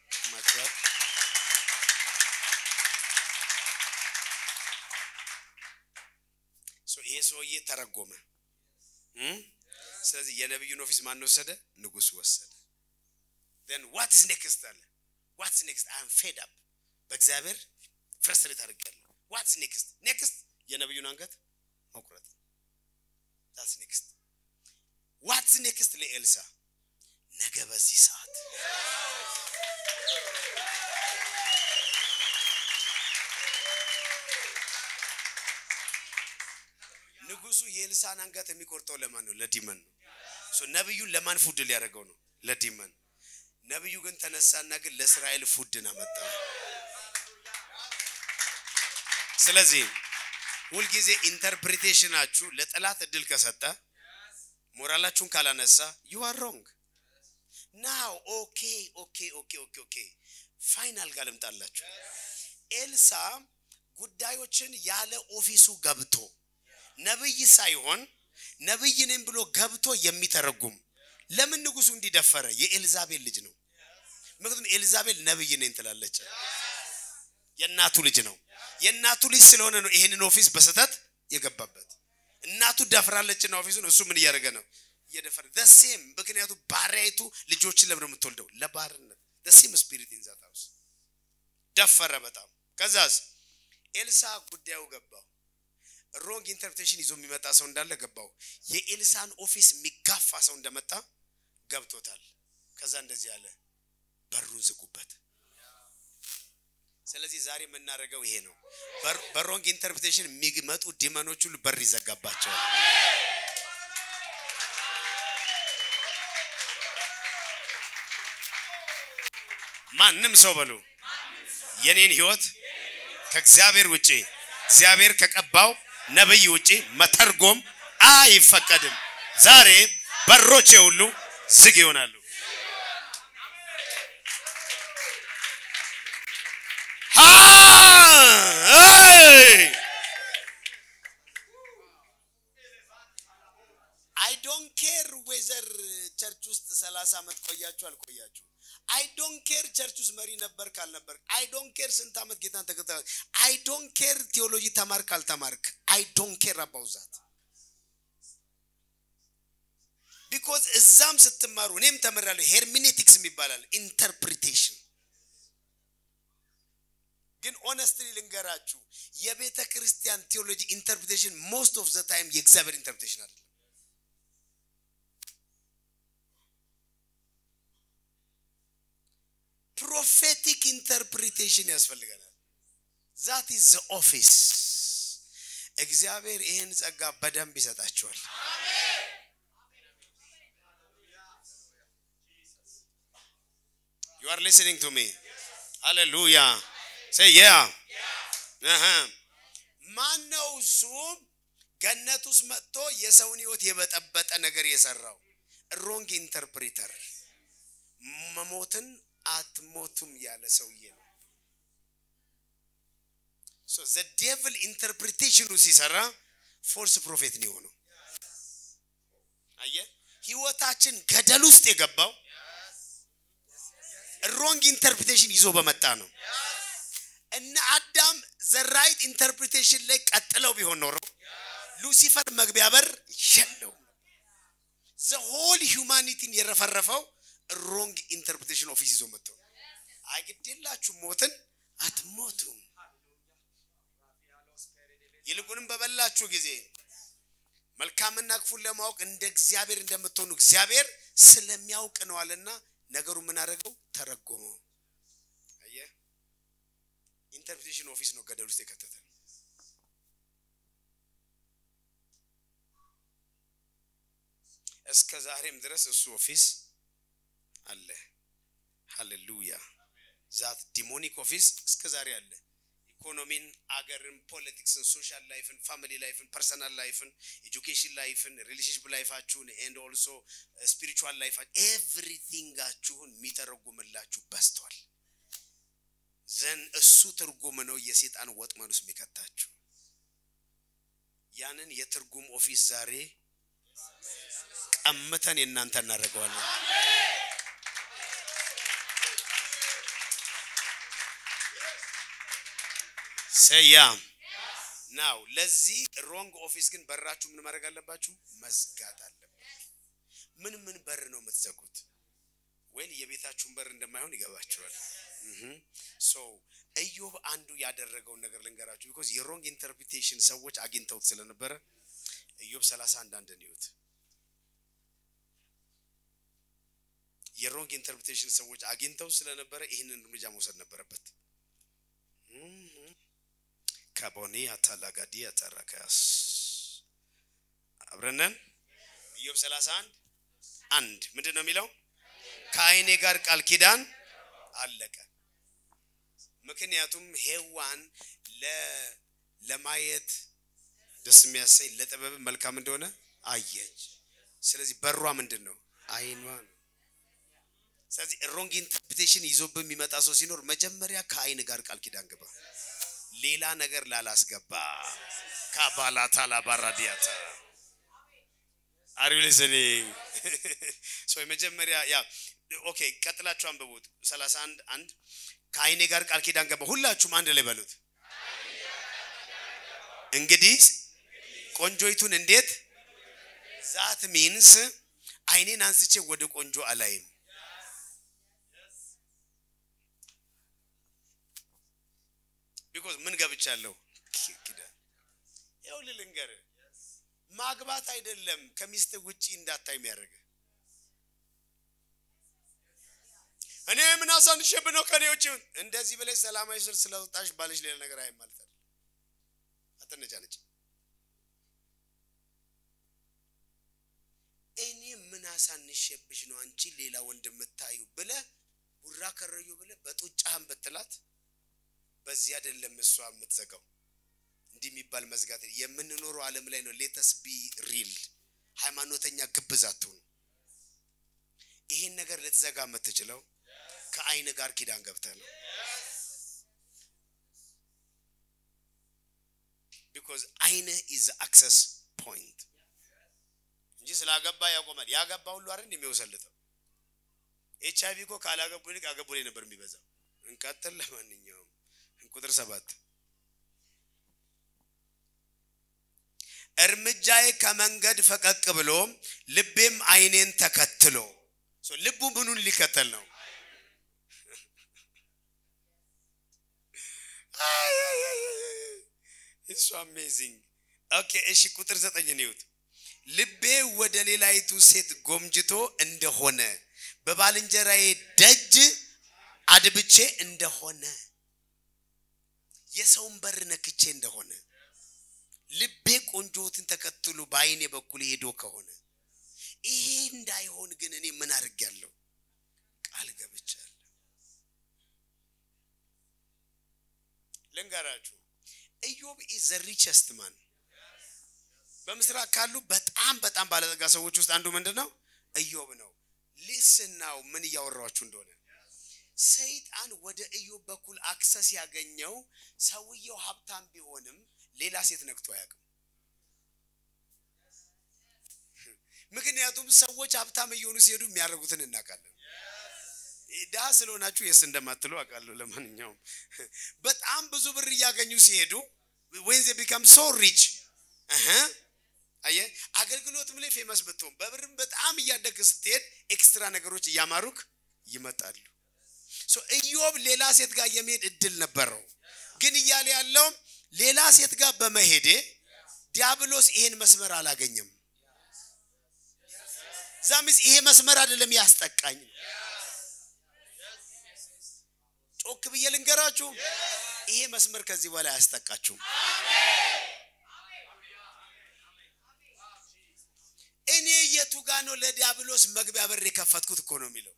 ይጠቅማችኋል? ይሄ ሰውዬ ተረጎመ። ስለዚህ የነብዩን ኦፊስ ማን ወሰደ? ንጉስ ወሰደ። then what is next አለ? what's next? I am fed up. በእግዚአብሔር ፍረስትሬት አድርጌያለሁ። what's next? የነብዩን አንገት መቁረጥ። that's next. what's next ለኤልሳ? ነገ በዚህ ሰዓት ንጉሱ የኤልሳን አንገት የሚቆርጠው ለማን ነው? ለዲመን ነው። ነብዩን ለማን ፉድ ሊያደርገው ነው? ለዲመን። ነብዩ ግን ተነሳና ግን ለእስራኤል ፉድን አመጣ። ስለዚህ ሁልጊዜ ኢንተርፕሪቴሽናችሁ ለጠላት እድል ከሰጠ ሞራላችሁን ካላነሳ you are wrong. now okay ፋይናል ጋር ልምጣላችሁ። ኤልሳ ጉዳዮችን ያለ ኦፊሱ ገብቶ ነብይ ሳይሆን ነብይ ነኝ ብሎ ገብቶ የሚተረጉም ለምን ንጉሱ እንዲደፈረ? የኤልዛቤል ልጅ ነው። ምክንያቱም ኤልዛቤል ነብይ ነኝ ትላለች። የናቱ ልጅ ነው። የናቱ ልጅ ስለሆነ ነው ይሄንን ኦፊስ በስተት የገባበት። እናቱ ደፍራለችና ኦፊሱን እሱ ምን ያደርገ ነው? እየደፈረ the same ምክንያቱም ባሪያይቱ ልጆችን ለምን የምትወልደው? ለባርነት the same spirit in that house ደፈረ በጣም። ከዛስ ኤልሳ ጉዳዩ ገባው። ሮንግ ኢንተርፕሬቴሽን ይዞ የሚመጣ ሰው እንዳለ ገባው። የኤልሳን ኦፊስ የሚጋፋ ሰው እንደመጣ ገብቶታል። ከዛ እንደዚህ ያለ በሩን ዝጉበት። ስለዚህ ዛሬ የምናደርገው ይሄ ነው። በሮንግ ኢንተርፕሬቴሽን የሚመጡ ዲመኖች ሁሉ በር ይዘጋባቸዋል። ማንም ሰው በሉ የኔን ህይወት ከእግዚአብሔር ውጪ እግዚአብሔር ከቀባው ነብይ ውጪ መተርጎም አይፈቀድም። ዛሬ በሮቼ ሁሉ ዝግ ይሆናሉ። I don't care whether church ውስጥ 30 አመት ቆያችሁ አልቆያችሁ። I don't care church ውስጥ መሪ ነበር ካልነበር. I don't care ስንት አመት ጌታን ተከታተል. I don't care ቴዎሎጂ ተማርክ አልተማርክ. I don't care about that. because እዛም ስትማሩ እኔም ተመራለሁ ሄርሜኔቲክስ የሚባላል ኢንተርፕሪቴሽን። ግን honestly ልንገራችሁ የቤተ ክርስቲያን ቴዎሎጂ ኢንተርፕሪቴሽን most of the time የእግዚአብሔር ኢንተርፕሪቴሽን አይደለም። prophetic interpretation ያስፈልጋል። that is the office. እግዚአብሔር ይሄን ጸጋ በደንብ ይሰጣችኋል። አሜን። You are listening to me? Yes. Hallelujah. Yes. Say yeah. ማን ነው እሱ ገነት ውስጥ መጥቶ የሰውን ህይወት የበጠበጠ ነገር የሰራው? ሮንግ ኢንተርፕሪተር። መሞትን አትሞቱም ያለ ሰውዬ ነው። so the devil interpretation ሲሰራ false prophet ነው ሆኖ አየ ህይወታችን ገደል ውስጥ የገባው wrong interpretation ይዞ በመጣ ነው። እና አዳም the right interpretation ላይ ቀጥለው ቢሆን ኖሮ ሉሲፈር መግቢያ በር የለው። the whole humanity የረፈረፈው wrong interpretation of ይዞ መጥቶ አይግድላችሁ ሞትን አትሞቱም። ይልቁንም በበላችሁ ጊዜ መልካምና ክፉን ለማወቅ እንደ እግዚአብሔር እንደምትሆኑ እግዚአብሔር ስለሚያውቅ ነው አለና ነገሩ ምን አደረገው ተረጎመው አየ ኢንተርፕሬቴሽን ኦፊስ ነው ገደል ውስጥ የከተተ እስከ ዛሬም ድረስ እሱ ኦፊስ አለ ሃሌሉያ ዛት ዲሞኒክ ኦፊስ እስከ ዛሬ አለ ኢኮኖሚን አገርን ፖለቲክስን ሶሻል ላይፍን ፋሚሊ ላይፍን ፐርሰናል ላይፍን ኤጁኬሽን ላይፍን ሪሌሽንሺፕ ላይፋችሁን ኤንድ ኦልሶ ስፒሪቹዋል ላይፋችሁን ኤቭሪቲንጋችሁን የሚተረጉምላችሁ በስቷል ዘን እሱ ትርጉም ነው የሰይጣን ወጥመድ ውስጥ የሚከታችሁ ያንን የትርጉም ኦፊስ ዛሬ ቀምተን እናንተ እናደርገዋለን Say yeah. Now, ለዚህ wrong office ግን በራችሁ ምን ማድረግ አለባችሁ? መዝጋት አለባችሁ። ምን በር ነው የምትዘጉት? ወይ የቤታችሁን በር እንደማይሆን ይገባችኋል። So, ኢዮብ አንዱ ያደረገው ነገር ልንገራችሁ because የwrong interpretation ሰዎች አግኝተውት ስለነበረ ኢዮብ 31 እንደኒውት የwrong interpretation ሰዎች አግኝተው ስለነበረ ይሄንን እርምጃ መውሰድ ነበረበት። ካቦኒያ ታላጋዲያ ተራካስ አብረነን ኢዮብ 31 ምንድነው የሚለው ከአይኔ ጋር ቃል ኪዳን አለቀ ምክንያቱም ሔዋን ለማየት ደስ የሚያሰኝ ለጥበብ መልካም እንደሆነ አየች ስለዚህ በሯ ምንድነው አይኗ ስለዚህ wrong interpretation ይዞብም የሚመጣ ሰው ሲኖር መጀመሪያ ከአይን ጋር ቃል ኪዳን ገባ ሌላ ነገር ላላስገባ ካባላ ታላባራዲያታ Are you listening? So መጀመሪያ ያ ኦኬ ቀጥላችሁ አንብቡት 31 ከአይኔ ጋር ቃል ኪዳን ገባ ሁላችሁም አንድ ላይ በሉት እንግዲህ ቆንጆይቱን እንዴት that means አይኔን አንስቼ ወደ ቆንጆ አላይም because ምን ገብቻለሁ ኪዳን ያው ልንገር ማግባት አይደለም ከሚስት ውጪ እንዳታይ የሚያደርግ እኔ ምን አሳንሽብ ነው ከኔ ውጪ እንደዚህ ብለሽ ሰላማዊ ስር ስለወጣሽ ባልሽ ሌላ ነገር አይማልታ አትነጫነጭ እኔ ምን አሳንሽብሽ ነው አንቺ ሌላ ወንድም ታዩ ብለ ቡራ ከረዩ ብለ በጡጫህም በትላት በዚህ አይደለም እሷ የምትዘጋው እንዲህ የሚባል መዝጋት የምንኖረው ዓለም ላይ ነው let us be real ሃይማኖተኛ ግብዛቱ ይሄን ነገር ልትዘጋ የምትችለው ከአይን ጋር ኪዳን ገብተህ ነው because አይን is the access point እንጂ ስላገባ ያቆማል ያገባ ሁሉ አይደል የሚወሰልተው ኤችአይቪ ኮ ካላገቡ ልክ አገቡ ላይ ነበር የሚበዛው እንቀጥል ለማንኛውም ቁጥር 7 እርምጃዬ ከመንገድ ፈቀቅ ብሎ ልቤም አይኔን ተከትሎ so ልቡ ምኑን ሊከተል ነው It's so amazing okay እሺ ቁጥር 9 ነውት ልቤ ወደ ሌላይቱ ሴት ጎምጅቶ እንደሆነ በባልንጀራዬ ደጅ አድብቼ እንደሆነ የሰውን በር ነክቼ እንደሆነ ልቤ ቆንጆትን ተከትሎ ባይኔ በኩል ሄዶ ከሆነ ይሄ እንዳይሆን ግን እኔ ምን አድርጋለሁ ቃል ገብቻለሁ ልንገራችሁ ኢዮብ is the richest man በምስራቅ ካሉ በጣም ባለጠጋ ሰዎች ውስጥ አንዱ ምንድነው ኢዮብ ነው listen now ምን ያወራችሁ እንደሆነ ሰይጣን ወደ ኢዮብ በኩል አክሰስ ያገኘው ሰውየው ሀብታም ቢሆንም ሌላ ሴት ነክቶ ያቀም ምክንያቱም ሰዎች ሀብታም እየሆኑ ሲሄዱ የሚያደርጉትን እናቃለን ዳስሎናችሁ የስ እንደማትሉ አቃሉ ለማንኛውም በጣም ብዙ ብር ያገኙ ሲሄዱ when they become so rich አየ አገልግሎትም ላይ ፌመስ በተው በብርም በጣም ያደገ ስትሄድ ኤክስትራ ነገሮች ያማሩክ ይመጣሉ so ኢዮብ ሌላ ሴት ጋር የሚሄድ እድል ነበረው ግን ይያለ ያለው ሌላ ሴት ጋር በመሄዴ ዲያብሎስ ይሄን መስመር አላገኘም ዛምስ ይሄ መስመር አይደለም ያስጠቃኝ ጮክ ብዬ ልንገራችሁ ይሄ መስመር ከዚህ በኋላ ያስጠቃችሁ እኔ የቱጋኖ ለዲያብሎስ መግቢያ በር የከፈትኩት እኮ ነው የሚለው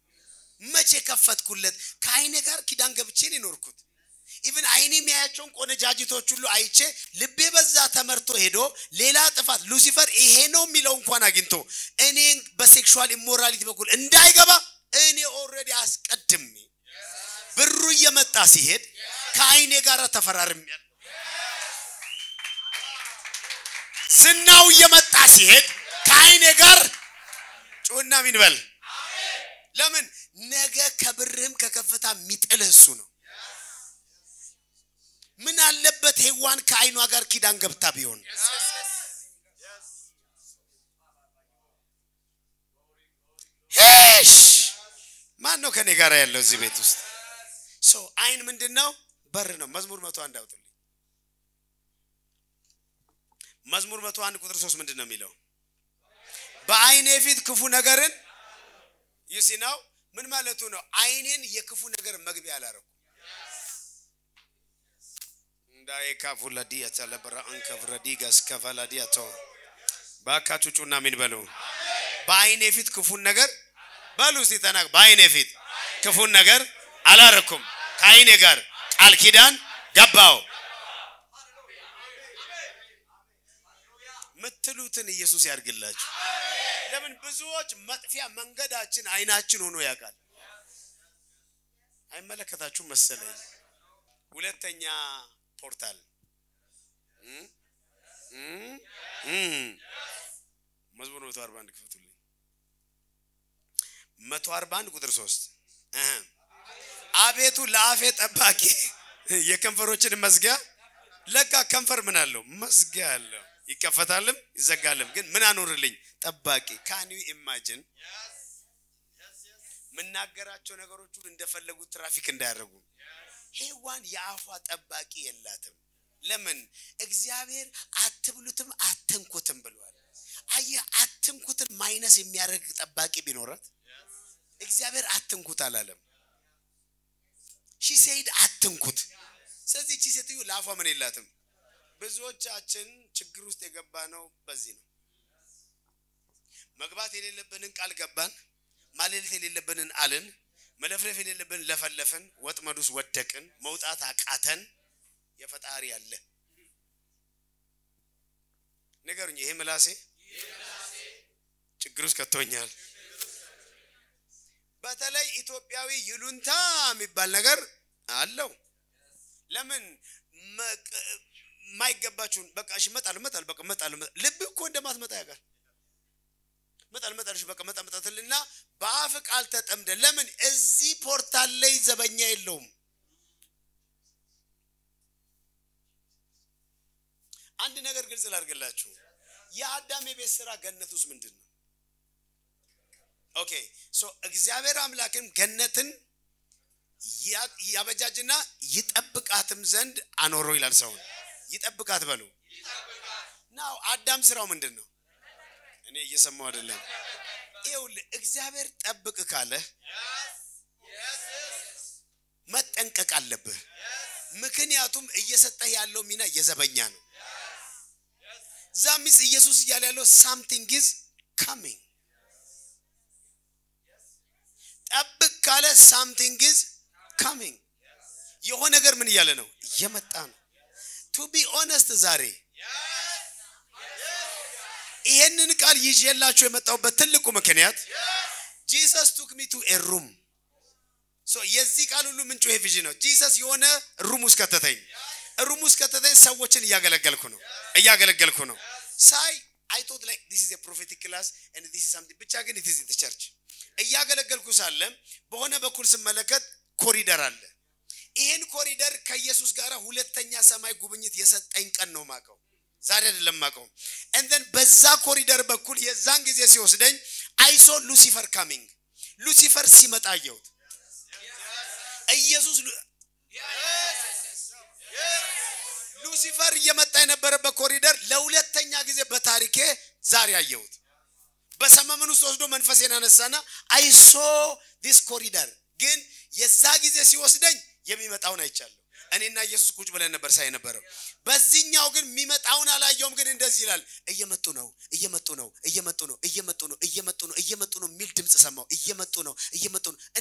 መቼ ከፈትኩለት ከአይኔ ጋር ኪዳን ገብቼ ነው ኢቭን አይኔ የሚያያቸውን ቆነጃጅቶች ሁሉ አይቼ ልቤ በዛ ተመርቶ ሄዶ ሌላ ጥፋት ሉሲፈር ይሄ ነው የሚለው እንኳን አግኝቶ እኔን በሴክሹዋል ኢሞራሊቲ በኩል እንዳይገባ እኔ ኦሬዲ አስቀድሜ ብሩ እየመጣ ሲሄድ ከአይኔ ጋር ተፈራርሜያለሁ ዝናው እየመጣ ሲሄድ ከአይኔ ጋር ጮና ሚንበል ለምን ነገ ከብርም ከከፍታ ሚጥልህ እሱ ነው ምን አለበት ሄዋን ከአይኗ ጋር ኪዳን ገብታ ቢሆን ሄሽ ማን ነው ከኔ ጋር ያለው እዚህ ቤት ውስጥ ሶ አይን ምንድነው በር ነው መዝሙር 101 አውጥልኝ መዝሙር 101 ቁጥር 3 ምንድነው የሚለው በአይኔ ፊት ክፉ ነገርን ይሲናው ምን ማለቱ ነው አይኔን የክፉ ነገር መግቢያ አላረኩ እንዳይ ካፉላዲያ ተለበራ አንከፍረዲጋስ ከፋላዲያቶ ባካቹ ጩና ምን በሉ በአይኔ ፊት ክፉ ነገር በሉ ሲተናክ በአይኔ ፊት ክፉ ነገር አላረኩም ከአይኔ ጋር ቃል ኪዳን ገባው ምትሉትን ኢየሱስ ያርግላችሁ ለምን ብዙዎች መጥፊያ መንገዳችን አይናችን ሆኖ ያቃል አይመለከታችሁ መሰለኝ ሁለተኛ ፖርታል መዝሙር 141 ክፈቱልኝ 141 ቁጥር 3 አቤቱ ለአፌ ጠባቂ የከንፈሮችን መዝጊያ ለካ ከንፈር ምን አለው መዝጊያ አለው ይከፈታልም ይዘጋልም ግን ምን አኖርልኝ ጠባቂ can you imagine ምናገራቸው ነገሮች ሁሉ እንደፈለጉ ትራፊክ እንዳያረጉ ሄዋን ያፋ ጠባቂ የላትም ለምን እግዚአብሔር አትብሉትም አትንኩትም ብሏል አየ አትንኩትን ማይነስ የሚያረግ ጠባቂ ቢኖራት እግዚአብሔር አትንኩት አላለም she said አትንኩት ስለዚህ እቺ ሴትዮ ላፋ ምን የላትም ብዙዎቻችን ችግር ውስጥ የገባ ነው በዚህ ነው መግባት የሌለብንን ቃል ገባን ማለልት የሌለብንን አልን መለፍለፍ የሌለብንን ለፈለፈን ወጥመዱስ ወደቅን መውጣት አቃተን የፈጣሪ ያለ ነገርኝ ይሄ ምላሴ ችግር ውስጥ ከተወኛል በተለይ ኢትዮጵያዊ ይሉንታ የሚባል ነገር አለው ለምን ማይገባችሁን በቃ እሺ መጣል በቃ መጣል ልብ እኮ እንደማትመጣ ያጋል መጣልሽ በቃ መጣልና በአፍ ቃል ተጠምደ ለምን እዚህ ፖርታል ላይ ዘበኛ የለውም አንድ ነገር ግልጽ ላድርግላችሁ የአዳም የቤት ስራ ገነት ውስጥ ምንድነው ኦኬ ሶ እግዚአብሔር አምላክም ገነትን ያበጃጅና ይጠብቃትም ዘንድ አኖሮ ይላል ሰው ይጠብቃት በሉ ናው አዳም ስራው ምንድነው እኔ እየሰማው አይደለም ይውል እግዚአብሔር ጠብቅ ካለ መጠንቀቅ አለብህ ምክንያቱም እየሰጠህ ያለው ሚና የዘበኛ ነው ዛሚስ ኢየሱስ ይያለ ያለው something is coming ጠብቅ ካለ something is coming የሆነ ነገር ምን ይያለ ነው የመጣ ነው to be honest ዛሬ ይሄንን ቃል ይዤላችሁ የመጣውበት ትልቁ ምክንያት Jesus took me to a room so የዚህ ቃል ሁሉ ምንጩ ይሄ ቪዥን ነው Jesus የሆነ ሩም ውስጥ ከተተኝ ሰዎችን እያገለገልኩ ነው ሳይ I thought like this is a prophetic class and this is something ብቻ ግን it is in the church እያገለገልኩ ሳለ በሆነ በኩል ስመለከት ኮሪደር አለ ይሄን ኮሪደር ከኢየሱስ ጋር ሁለተኛ ሰማይ ጉብኝት የሰጠኝ ቀን ነው ማቀው ዛሬ አይደለም ማቀው and then በዛ ኮሪደር በኩል የዛን ጊዜ ሲወስደኝ I saw Lucifer coming Lucifer ሲመጣ አየሁት ኢየሱስ ሉሲፈር እየመጣ የነበረበት ኮሪደር ለሁለተኛ ጊዜ በታሪኬ ዛሬ አየሁት በሰመመን ውስጥ ወስዶ መንፈሴን አነሳና I saw this corridor ግን የዛ ጊዜ ሲወስደኝ የሚመጣውን አይቻለሁ እኔና ኢየሱስ ቁጭ ብለን ነበር ሳይ ነበረው በዚህኛው ግን የሚመጣውን አላየውም ግን እንደዚህ ይላል እየመጡ ነው ሚል ድምጽ ሰማው እየመጡ ነው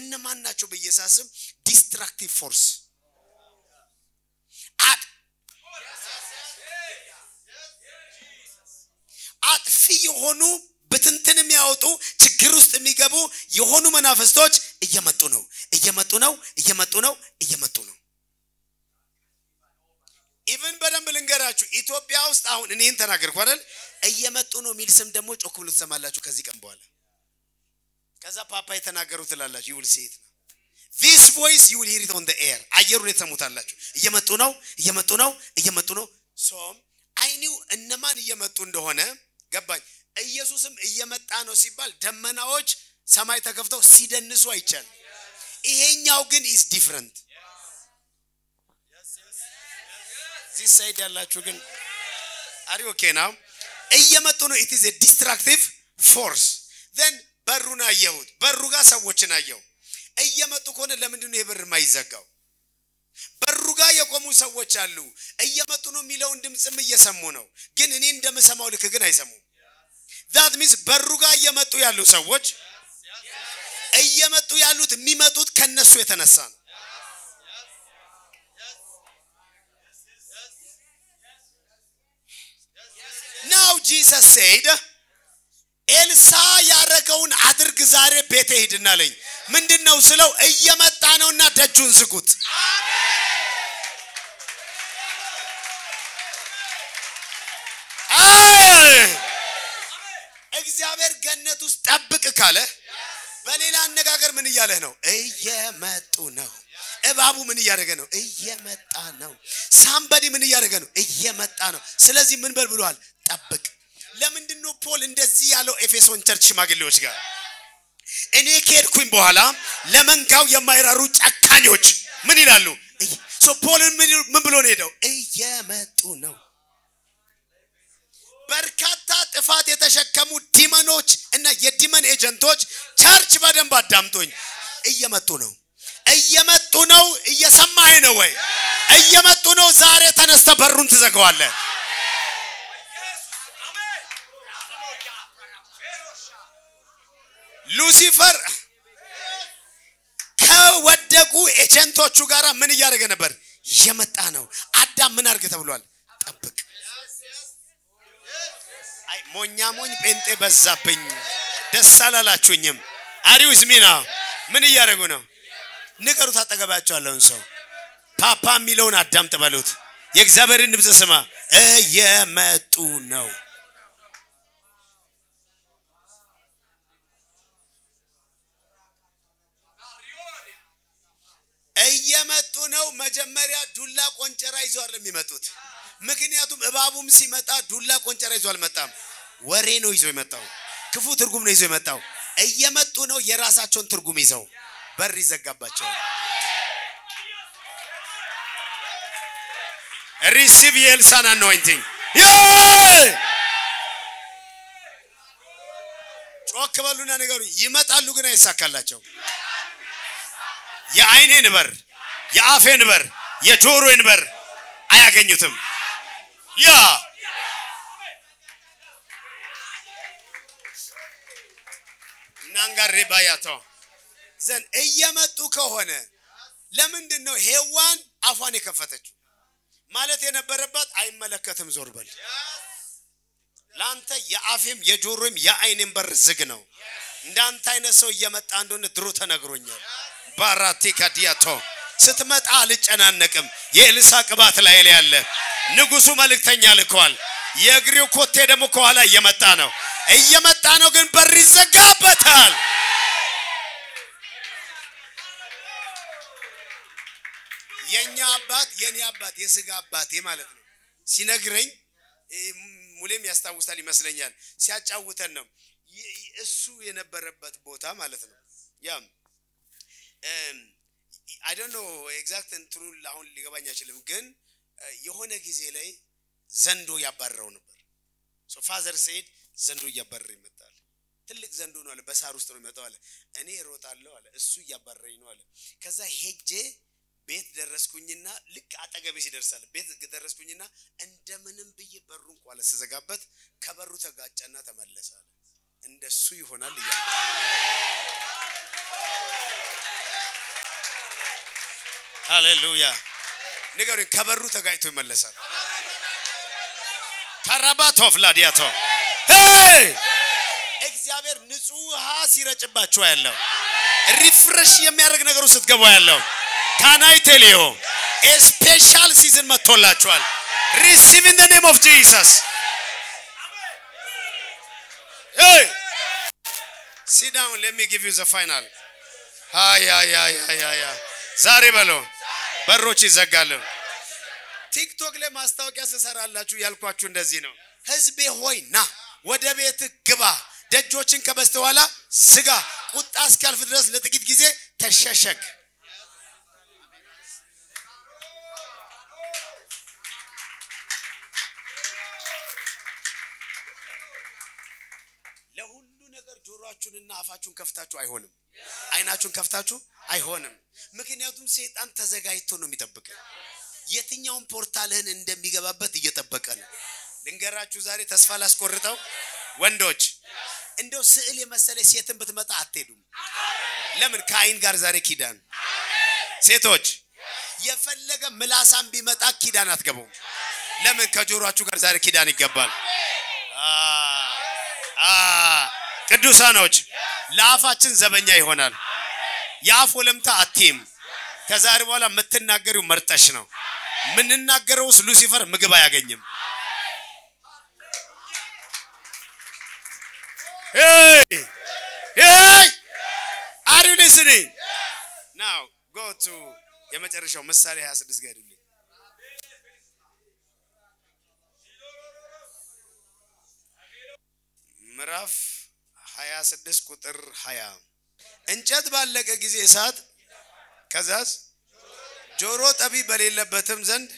እነማን ናቸው በኢየሱስም ዲስትራክቲቭ ፎርስ አጥፊ የሆኑ በትንትን የሚያወጡ ችግር ውስጥ የሚገቡ የሆኑ መናፍስቶች እየመጡ ነው ኢቭን በደንብ ልንገራችሁ ኢትዮጵያ ውስጥ አሁን እኔን ተናገርኩ አይደል እየመጡ ነው ሚል ስም ደግሞ ጮክ ብሎ ተሰማላችሁ ከዚህ ቀን በኋላ ከዛ ፓፓ የተናገሩት ላላችሁ you will see it this voice you will hear it on the air አየሩ ላይ ተሰሙታላችሁ እየመጡ ነው so I knew እነማን እየመጡ እንደሆነ ገባኝ ኢየሱስም እየመጣ ነው ሲባል ደመናዎች ሰማይ ተከፍተው ሲደንሱ አይቻል ይሄኛው ግን is different this side ያላችሁ ግን are you okay now እየመጡ ነው it is a destructive force then በሩና አየሁት በሩ ጋር ሰዎችን አየሁ እየመጡ ከሆነ ለምንድን ነው የበር ማይዘጋው በሩ ጋር የቆሙ ሰዎች አሉ እየመጡ ነው የሚለውን ድምጽም እየሰሙ ነው ግን እኔ እንደምሰማው ልክ ግን አይሰሙ that means በሩ ጋር እየመጡ ያሉ ሰዎች እየመጡ ያሉት የሚመጡት ከነሱ የተነሳ ነው now Jesus said ኤልሳ ያረገውን አድርግ ዛሬ ቤቴ ሄድና አለኝ ምንድነው ስለው እየመጣ ነውና ደጁን ዝጉት አሜን እግዚአብሔር ገነት ውስጥ ጠብቅ ካለ በሌላ አነጋገር ምን ይያለህ ነው እየመጡ ነው እባቡ ምን ያደረገ ነው እየመጣ ነው ሳምባዲ ምን ያደረገ ነው እየመጣ ነው ስለዚህ ምን በል ብሏል ጠብቅ ለምንድነው ፖል እንደዚህ ያለው ኤፌሶን ቸርች ሽማግሌዎች ጋር እኔ ከሄድኩኝ በኋላ ለመንጋው የማይራሩ ጫካኞች ምን ይላሉ ሶ ፖል ምን ብሎ ነው ሄደው እየመጡ ነው በርካታ ጥፋት የተሸከሙ ዲመኖች እና የዲመን ኤጀንቶች ቸርች በደንብ አዳምጡኝ እየመጡ ነው እየሰማኸኝ ነው ወይ እየመጡ ነው ዛሬ ተነስተ በሩን ትዘጋዋለህ ሉሲፈር ከወደቁ ኤጀንቶቹ ጋራ ምን ያደረገ ነበር የመጣ ነው አዳም ምን አርገ ተብሏል ጠብቅ አይ ሞኝ ጴንጤ በዛብኝ ደስ አላላችሁኝም አሪው ዝሚና ምን ያደረጉ ነው ንገሩት አጠገባቸው ያለውን ሰው ፓፓ ሚለውን አዳምጥ በሉት የእግዚአብሔርን ድምጽ ስማ እየመጡ ነው እየመጡ ነው መጀመሪያ ዱላ ቆንጨራ ይዘው አይደለም የሚመጡት ምክንያቱም እባቡም ሲመጣ ዱላ ቆንጨራ ይዘው አልመጣም ወሬ ነው ይዘው የመጣው ክፉ ትርጉም ነው ይዘው የመጣው እየመጡ ነው የራሳቸውን ትርጉም ይዘው በር ይዘጋባቸው receive የኤልሳን anointing ጮክ በሉና ነገሩ ይመጣሉ ግን አይሳካላቸው የአይኔን በር የአፌን በር የጆሮዬን በር አያገኙትም ያ ናንጋሬ ባያቶ ዘን እየመጡ ከሆነ ለምንድነው ሄዋን አፏን የከፈተችው ማለት የነበረባት አይመለከትም ዞር በል ላንተ የአፌም የጆሮም የአይኔም በር ዝግ ነው እንዳንተ አይነት ሰው እየመጣ እንደሆነ ድሮ ተነግሮኛል ባራቲካ ዲያቶ ስትመጣ አልጨናነቅም የኤልሳ ቅባት ላይ ያለ ንጉሱ መልእክተኛ ልኳል የእግሬው ኮቴ ደግሞ ከኋላ እየመጣ ነው ግን በር ይዘጋበታል የኛ አባት የኔ አባት የስጋ አባት ማለት ነው ሲነግረኝ ሙሌም ያስታውሳል ይመስለኛል ሲያጫውተን ነው እሱ የነበረበት ቦታ ማለት ነው ያም I don't know exact and true አሁን ሊገባኝ አይችልም ግን የሆነ ጊዜ ላይ ዘንዶ ያባረው ነበር so father said ዘንዶ ያባረረ ይመጣል ትልቅ ዘንዶ ነው አለ በሳር ውስጥ ነው የሚመጣው አለ እኔ ሮጣለሁ አለ እሱ ያባረረኝ ነው አለ ከዛ ሄጄ ቤት ደረስኩኝና ልክ አጠገቤ ሲደርሳል ቤት ደረስኩኝና እንደምንም ብዬ በሩን ቋለ ተዘጋበት ከበሩ ተጋጨና ተመለሰ አለ እንደሱ ይሆናል ያ ሃሌሉያ ንገሩ ከበሩ ተጋጭቶ ይመለሳል ካራባቶ ፍላዲያቶ ሄይ እግዚአብሔር ንጹህ ውሃ ሲረጭባችሁ ያለው ሪፍሬሽ የሚያደርግ ነገር ውስጥ ገባ ያለው can I tell you a special season መጥቶላችኋል receive in the name of Jesus hey sit down let me give you the final ya ዛሬ በሎ በሮች ይዘጋሉ ቲክቶክ ላይ ማስታወቂያ ሰሰራላችሁ ያልኳችሁ እንደዚህ ነው ህዝቤ ሆይ ና ወደ ቤት ግባ ደጆችን ከበስተኋላ ስጋ ቁጣ እስካልፍ ድረስ ለጥቂት ጊዜ ተሸሸግ ለሁሉ ነገር ጆሮአችሁንና አፋችሁን ከፍታችሁ አይሆንም አይናችሁን ከፍታችሁ አይሆንም ምክንያቱም ሰይጣን ተዘጋጅቶ ነው የሚጠብቀው የትኛውን ፖርታልህን እንደሚገባበት እየተጠበቀ ነው ልንገራችሁ ዛሬ ተስፋ ላስቆርጠው ወንዶች እንደው ስዕል የመሰለ ሴትን ብትመጣ አትሄዱም ለምን ከአይን ጋር ዛሬ ኪዳን ሴቶች የፈለገ ምላሳም ቢመጣ ኪዳን አትገቡም ለምን ከጆሮአችሁ ጋር ዛሬ ኪዳን ይገባል ቅዱሳኖች ለአፋችን ዘበኛ ይሆናል ያፍ ወለምታ አትይም ከዛሬ በኋላ መተናገሪው መርጠሽ ነው ምንናገረውስ ሉሲፈር ምግብ አያገኝም hey are you listening now go to የመጨረሻው ምሳሌ 26 ጋር ይሉኝ ምዕራፍ 26 ቁጥር 20 እንጨት ባለቀ ጊዜ እሳት ከዛስ ጆሮ ጠቢ በሌለበትም ዘንድ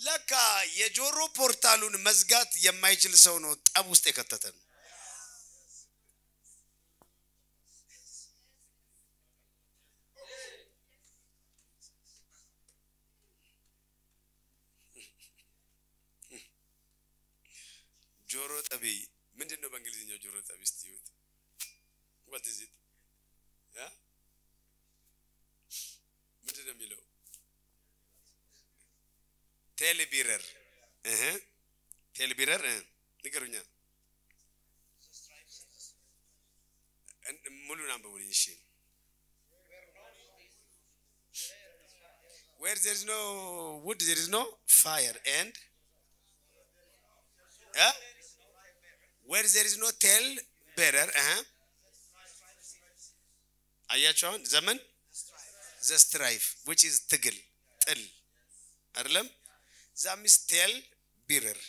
ለካ የጆሮ ፖርታሉን መዝጋት የማይችል ሰው ነው ጠብ ውስጥ የከተተን ጆሮ ጠቢ ምንድነው በእንግሊዝኛው ጆሮ ጠቢ እስቲዩት what is it yeah ምንድነው የሚለው ቴሌቢረር ቴሌቢረር ንገሩኛ ሙሉን አንብቡልኝ እሺ where there is no wood there is no fire and where there is no tail bearer አያቸውን ዘመን the strife which is ትግል ጥል አይደለም ዛሚስ ቴል ቢረር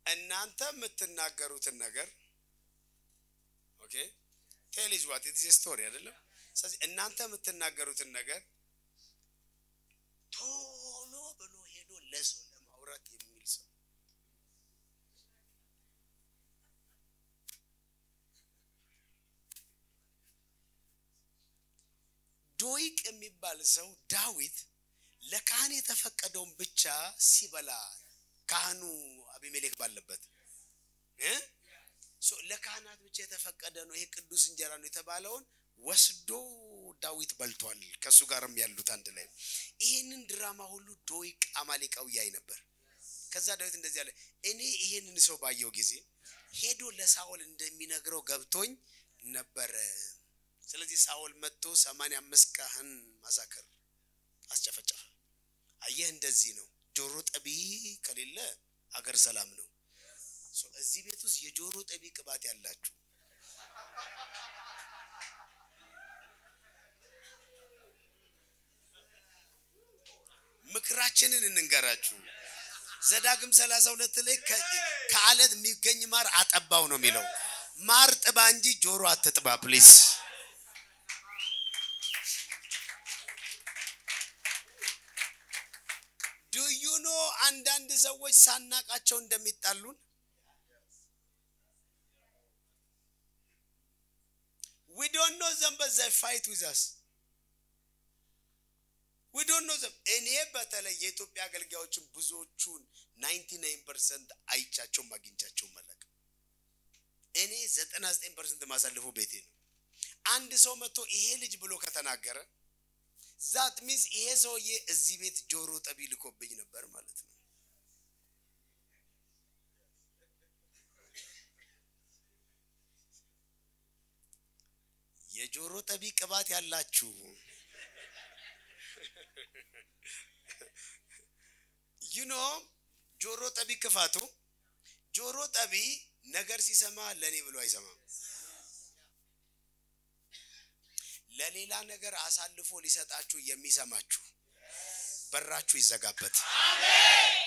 እናንተ የምትናገሩትን ነገር ኦኬ ቴል is what it is a story አይደለም ስለዚህ እናንተ የምትናገሩትን ነገር ቶሎ ብሎ ሄዶ ለሰው ለማውራት የሚል ሰው ዶይቅ የሚባል ሰው ዳዊት ለካህን የተፈቀደውን ብቻ ሲበላ ካህኑ አቢሜሌክ ባለበት ለካህናት ብቻ የተፈቀደ ነው ይሄ ቅዱስ እንጀራ ነው የተባለውን ወስዶ ዳዊት በልቷል ከሱ ጋርም ያሉት አንድ ላይ ይሄንን ድራማ ሁሉ ዶይቅ አማሌቃው ያይ ነበር ከዛ ዳዊት እንደዚህ ያለ እኔ ይሄንን ሰው ባየው ጊዜ ሄዶ ለሳኦል እንደሚነግረው ገብቶኝ ነበር ስለዚህ ሳኦል መጥቶ 85 ካህን ማሳከር አስጨፈጨፈ አየህ እንደዚህ ነው ጆሮ ጠቢ ከሌለ አገር ሰላም ነው እዚህ ቤት ውስጥ የጆሮ ጠቢ ቅባት ያላችሁ ምክራችንን እንንገራችሁ ዘዳግም 32 ላይ ከአለት የሚገኝ ማር አጠባው ነው የሚለው ማር ጥባ እንጂ ጆሮ አትጥባ ፕሊዝ Do you know አንዳንድ ሰዎች ሳናቃቸው እንደሚጣሉን We don't know them but they fight with us We don't know them እኔ በተለይ የኢትዮጵያ አገልጋዮችን ብዙዎቹን 99% አይቻቸው ማግኝቻቸው መለክ እኔ 99% ማሳልፎ ቤቴ ነው አንድ ሰው መጥቶ ይሄ ልጅ ብሎ ከተናገረ that means ይሄ ሰውዬ እዚህ ቤት ጆሮ ጠቢ ልኮብኝ ነበር ማለት ነው የጆሮ ጠቢ ቅባት ያላችሁ you know ጆሮ ጠቢ ክፋቱ ጆሮ ጠቢ ነገር ሲሰማ ለኔ ብሎ አይሰማም ለሌላ ነገር አሳልፎ ሊሰጣችሁ የሚሰማችሁ በራችሁ ይዘጋበት አሜን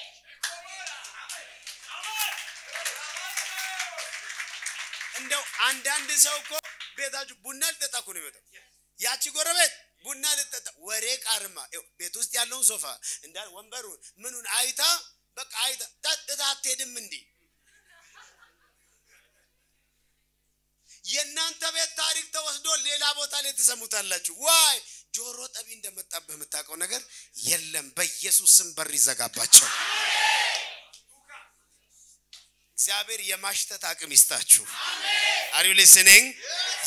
እንደው አንዳንድ ሰው እኮ ቤታችሁ ቡና ልጠጣኩ ነው የሚመጣው ያቺ ጎረቤት ቡና ልጠጣ ወሬ ቃርማ ቤት ውስጥ ያለውን ሶፋ እንዳል ወንበሩን ምኑን አይታ በቃ አይታ ተጣጣ አትሄድም እንዴ የናንተ ቤት ታሪክ ተወስዶ ሌላ ቦታ ላይ ተሰሙታላችሁ ዋይ ጆሮ ጠቢ እንደመጣበህ መታቀው ነገር የለም በኢየሱስ ስም በር ይዘጋባቸው እግዚአብሔር የማሽተት አቅም ይስጣችሁ አሜን Are you listening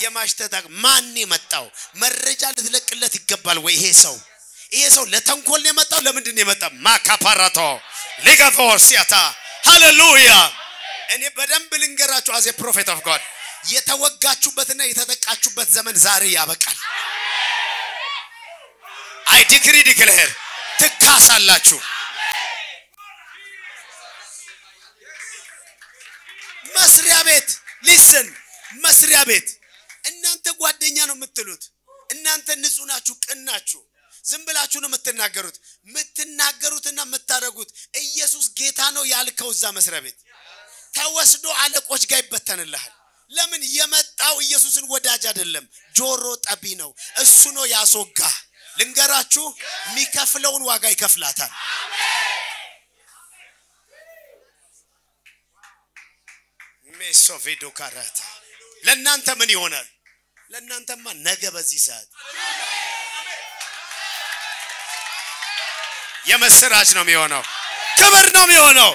የማሽተት አቅም ማን የመጣው መረጃ ልትለቅለት ይገባል ወይ ይሄ ሰው ለተንኮል የመጣው ለምንድን ነው የመጣው ማካፓራቶ ሊጋፎርሲያታ ሃሌሉያ እኔ በደንብ ልንገራችሁ as a prophet of God የተወጋችሁበትና የተጠቃችሁበት ዘመን ዛሬ ያበቃል I declare ትካሳላችሁ መስሪያ ቤት listen መስሪያ ቤት እናንተ ጓደኛ ነው የምትሉት እናንተ ንጹህ ናችሁ ቅናችሁ ዝም ብላችሁ ነው የምትናገሩትና የምታረጉት ኢየሱስ ጌታ ነው ያልከው እዛ መስሪያ ቤት ተወስዶ አለቆች ጋር ይበተንልሃል ለምን የመጣው ኢየሱስን ወዳጅ አይደለም ጆሮ ጠቢ ነው እሱ ነው ያስወጋ ልንገራችሁ የሚከፍለውን ዋጋ ይከፍላታል ሜሶቪዶ ካራታ ለእናንተ ምን ይሆናል ለእናንተማ ነገ በዚህ ሰዓት የመስራች ነው የሚሆነው ክብር ነው የሚሆነው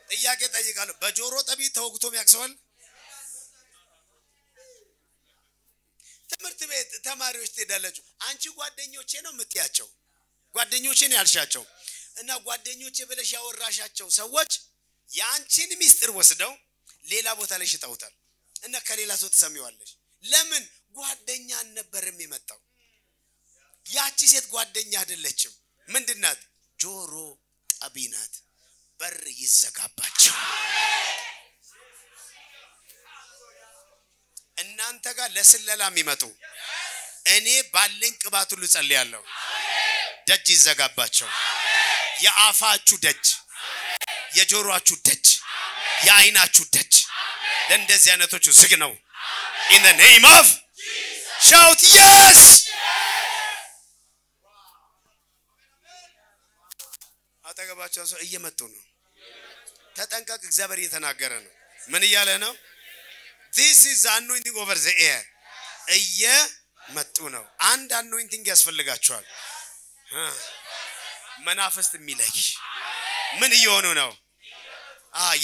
ጥያቄ ጠይቃለሁ በጆሮ ጠቢ ተወግቶም ያክሰዋል ትምህርት ቤት ተማሪዎች ትሄዳላችሁ አንቺ ጓደኞቼ ነው የምትያቸው ጓደኞቼ ነው ያልሻቸው እና ጓደኞቼ ብለሽ ያወራሻቸው ሰዎች ያንቺን ሚስጥር ወስደው ሌላ ቦታ ላይ ሽጣውታል እና ከሌላ ሰው ተሰሚዋለሽ ለምን ጓደኛ ነበርም የመጣው ያቺ ሴት ጓደኛ አይደለችም ምንድናት ጆሮ ጠቢ ናት በር ይዘጋባቸው እናንተ ጋር ለስለላ የሚመጡ እኔ ባለኝ ቅባት ሁሉ ጸልያለሁ ደጅ ይዘጋባቸው የአፋችሁ ደጅ የጆሮአችሁ ደጅ የአይናችሁ ደጅ ለእንደዚህ አይነቶቹ ዝግ ነው in the name of Jesus shout yes አጠገባቸው ሰው እየመጡ ነው ተጠንቀቅ እግዚአብሔር እየተናገረ ነው ምን እያለ ነው this is anointing over the air እየመጡ ነው አንድ anointing ያስፈልጋቸዋል መናፍስት የሚለይ ምን እየሆኑ ነው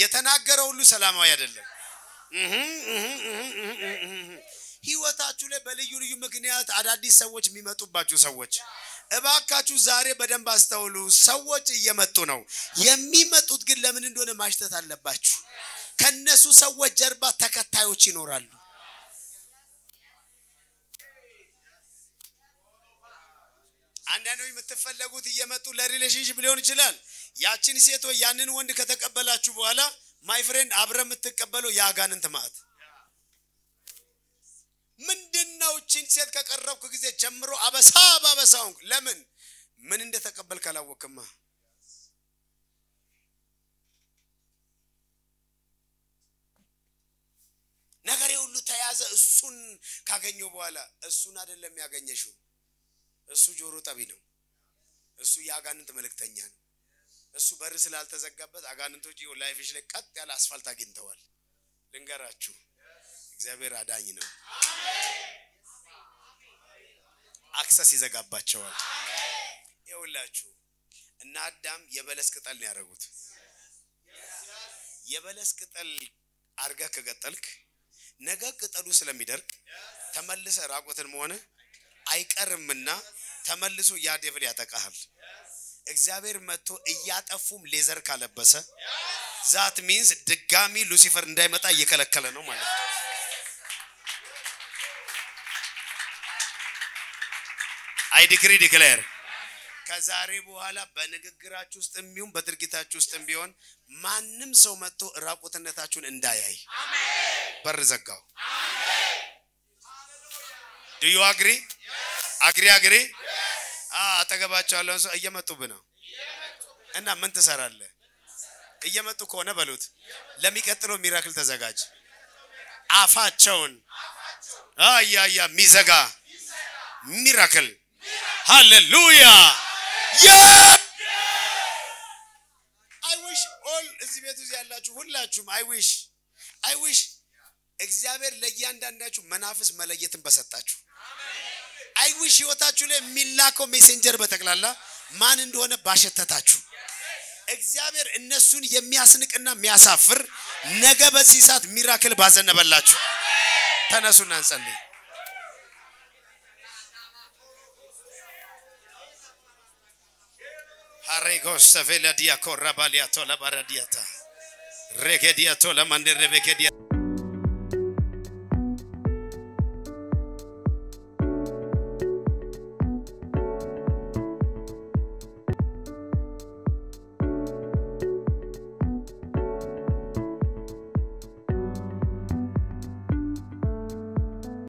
የተናገረው ሁሉ ሰላማዊ አይደለም ህይወታችሁ ላይ በልዩ ልዩ ምክንያት አዳዲስ ሰዎች የሚመጡባችሁ ሰዎች እባካችሁ ዛሬ በደንብ አስተውሉ ሰዎች እየመጡ ነው የሚመጡት ግን ለምን እንደሆነ ማሽተት አለባችሁ ከነሱ ሰዎች ጀርባ ተከታዮች ይኖራሉ አንዳንዶች የምትፈልጉት እየመጡ ለሪሌሽንሺፕ ሊሆን ይችላል ያቺን ሴት ወይ ያንን ወንድ ከተቀበላችሁ በኋላ ማይ ፍሬንድ አብረም ተቀበለው ያጋንንት ማለት ምንድነው እቺን ሴት ከቀረብኩ ጊዜ ጀምሮ አበሳ ባበሳው ለምን ምን እንደተቀበልክ አላወቅማ ነገሬ ሁሉ ተያዘ እሱን ካገኘው በኋላ እሱን አይደለም ያገኘሽው እሱ ጆሮ ጠቢ ነው እሱ ያጋንንት መልእክተኛ ነው እሱ በር ስላልተዘጋበት አጋንንቶች ይው ላይፍሽ ላይ ቀጥ ያለ አስፋልት አግኝተዋል ልንገራችሁ እግዚአብሔር አዳኝ ነው አክሰስ ይዘጋባቸዋል ይውላችሁ እና አዳም የበለስ ቅጠል ነው ያረጉት የበለስ ቅጠል አርጋ ከገጠልክ ነገ ቅጠሉ ስለሚደርቅ ተመልሰ ራቆትን መሆነ አይቀርምና ተመልሶ ያ ዴቪል ያጠቃሃል እግዚአብሔር መጥቶ እያጠፉም ሌዘር ካለበሰ ዛት ሚንስ ድጋሚ ሉሲፈር እንዳይመጣ እየከለከለ ነው ማለት ነው አይ ዲክሌር ከዛሬ በኋላ በንግግራችሁ ውስጥም ቢሆን በድርጊታችሁ ውስጥም ቢሆን ማንንም ሰው መጥቶ ራቆትነታችሁን እንዳያይ አሜን በር ዘጋው አሜን Do you agree? Agree? አጠገባቸው ያለው ሰው እየመጡብህ ነው እና ምን ትሰራለህ እየመጡ ከሆነ በሉት ለሚቀጥለው ሚራክል ተዘጋጅ አፋቸውን አያያ ሚዘጋ ሚራክል ሃሌሉያ I wish all እዚህ ቤት ውስጥ ያላችሁ ሁላችሁም I wish እግዚአብሔር ለእያንዳንዳችሁ መናፍስ መለየትን በሰጣችሁ I wish ህይወታችሁ ላይ ሚላከው ሜሴንጀር በተክላላ ማን እንደሆነ ባሸተታችሁ እግዚአብሔር እነሱን የሚያስንቅና የሚያሳፍር ነገ በዚህ ሰዓት ሚራክል ባዘነበላችሁ ተነሱና እንጸልይ Arregos Savela dia corrabalia tola baradiata Regedia tola manderebekedia